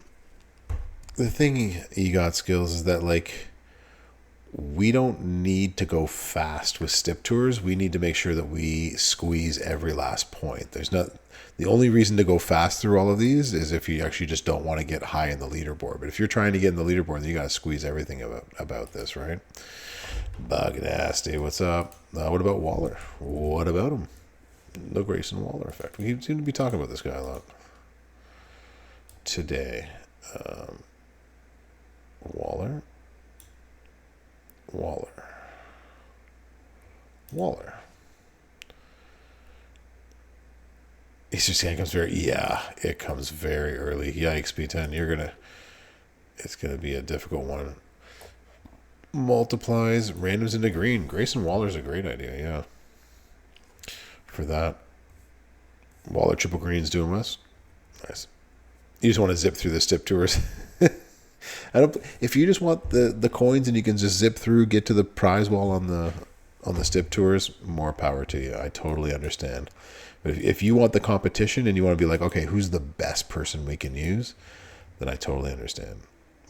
thing EGOT skills is that like we don't need to go fast with stip tours. We need to make sure that we squeeze every last point. There's not the only reason to go fast through all of these is if you actually just don't want to get high in the leaderboard. But if you're trying to get in the leaderboard, then you got to squeeze everything about this, right? Bug Nasty, what's up? What about Waller? What about him? The Grayson Waller effect. We seem to be talking about this guy a lot today. Waller. Easter scan comes it comes very early. Yikes, B10, it's gonna be a difficult one. Multiplies randoms into green. Grayson Waller's a great idea, yeah. For that. Waller triple green's doing us. Nice. You just want to zip through the stip tours. If you just want the coins and you can just zip through, get to the prize wall on the stip tours, more power to you. I totally understand. But if you want the competition and you want to be like, okay, who's the best person we can use, then I totally understand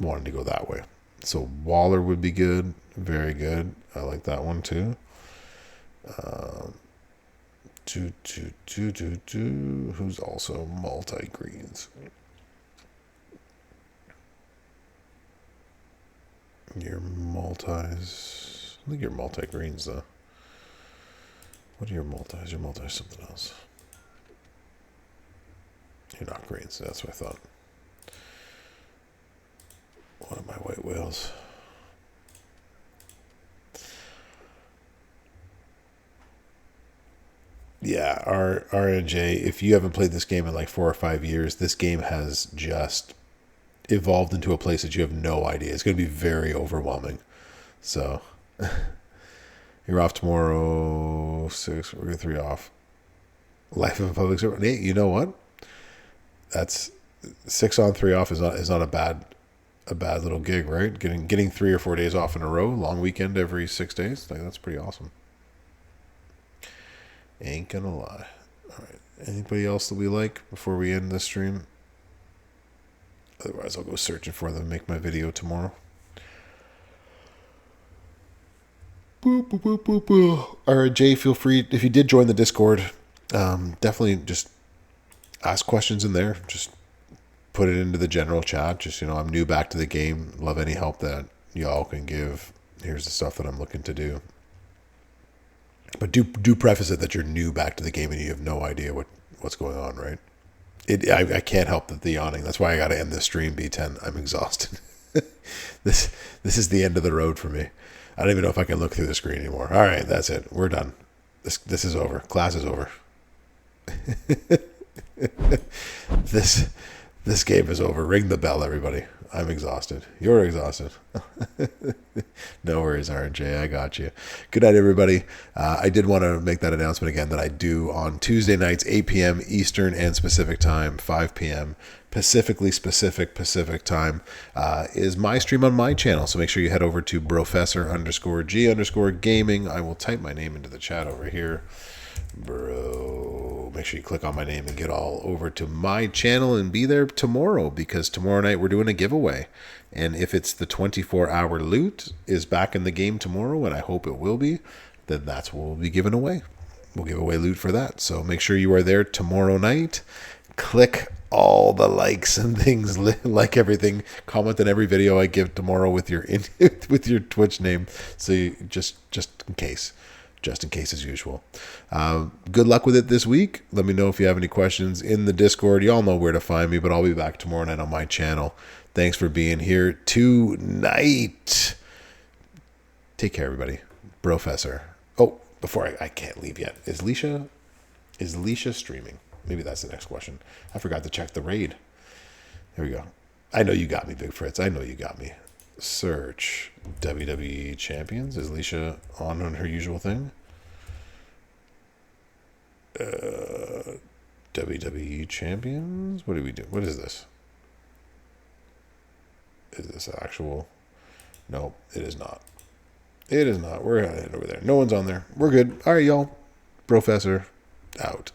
wanting to go that way. So Waller would be good, very good. I like that one too. Who's also multi greens? Your multis. I think you're multi greens though. What are your multis? Your multis something else. You're not greens. That's what I thought. What are my white whales? Yeah, RNJ, if you haven't played this game in like 4 or 5 years, this game has just evolved into a place that you have no idea. It's going to be very overwhelming. So, you're off tomorrow, 6, we're going to 3 off. Life of a public servant. Hey, you know what? That's 6 on 3 off is not a bad little gig, right? Getting 3 or 4 days off in a row, long weekend every 6 days. Like, that's pretty awesome. Ain't gonna lie. All right. Anybody else that we like before we end this stream? Otherwise, I'll go searching for them and make my video tomorrow. Boop, boop, boop, boop, boop. All right, Jay, feel free. If you did join the Discord, definitely just ask questions in there. Just put it into the general chat. Just, I'm new back to the game. Love any help that y'all can give. Here's the stuff that I'm looking to do. But do preface it that you're new back to the game and you have no idea what's going on, right? I can't help the yawning. That's why I got to end this stream, B10. I'm exhausted. this is the end of the road for me. I don't even know if I can look through the screen anymore. All right, that's it. We're done. This is over. Class is over. This game is over. Ring the bell, everybody. I'm exhausted. You're exhausted. No worries, RJ. I got you. Good night, everybody. I did want to make that announcement again that I do on Tuesday nights, 8 p.m. Eastern and Pacific time, 5 p.m. Pacific time is my stream on my channel. So make sure you head over to Professor_G_gaming. I will type my name into the chat over here. Bro, make sure you click on my name and get all over to my channel and be there tomorrow, because tomorrow night we're doing a giveaway. And if it's the 24-hour loot is back in the game tomorrow, and I hope it will be, then that's what we'll be giving away. We'll give away loot for that. So make sure you are there tomorrow night. Click all the likes and things, like everything, comment on every video I give tomorrow with your with your Twitch name, so you, just in case as usual. Good luck with it this week. Let me know if you have any questions in the Discord. Y'all know where to find me, but I'll be back tomorrow night on my channel. Thanks for being here tonight. Take care, everybody. Professor. Oh, before I can't leave yet. Is Leisha streaming? Maybe that's the next question. I forgot to check the raid. There we go. I know you got me, Big Fritz. I know you got me. Search WWE Champions. Is Leisha on her usual thing? WWE Champions? What do we do? What is this? Is this actual? No, it is not. It is not. We're headed over there. No one's on there. We're good. All right, y'all. Professor out.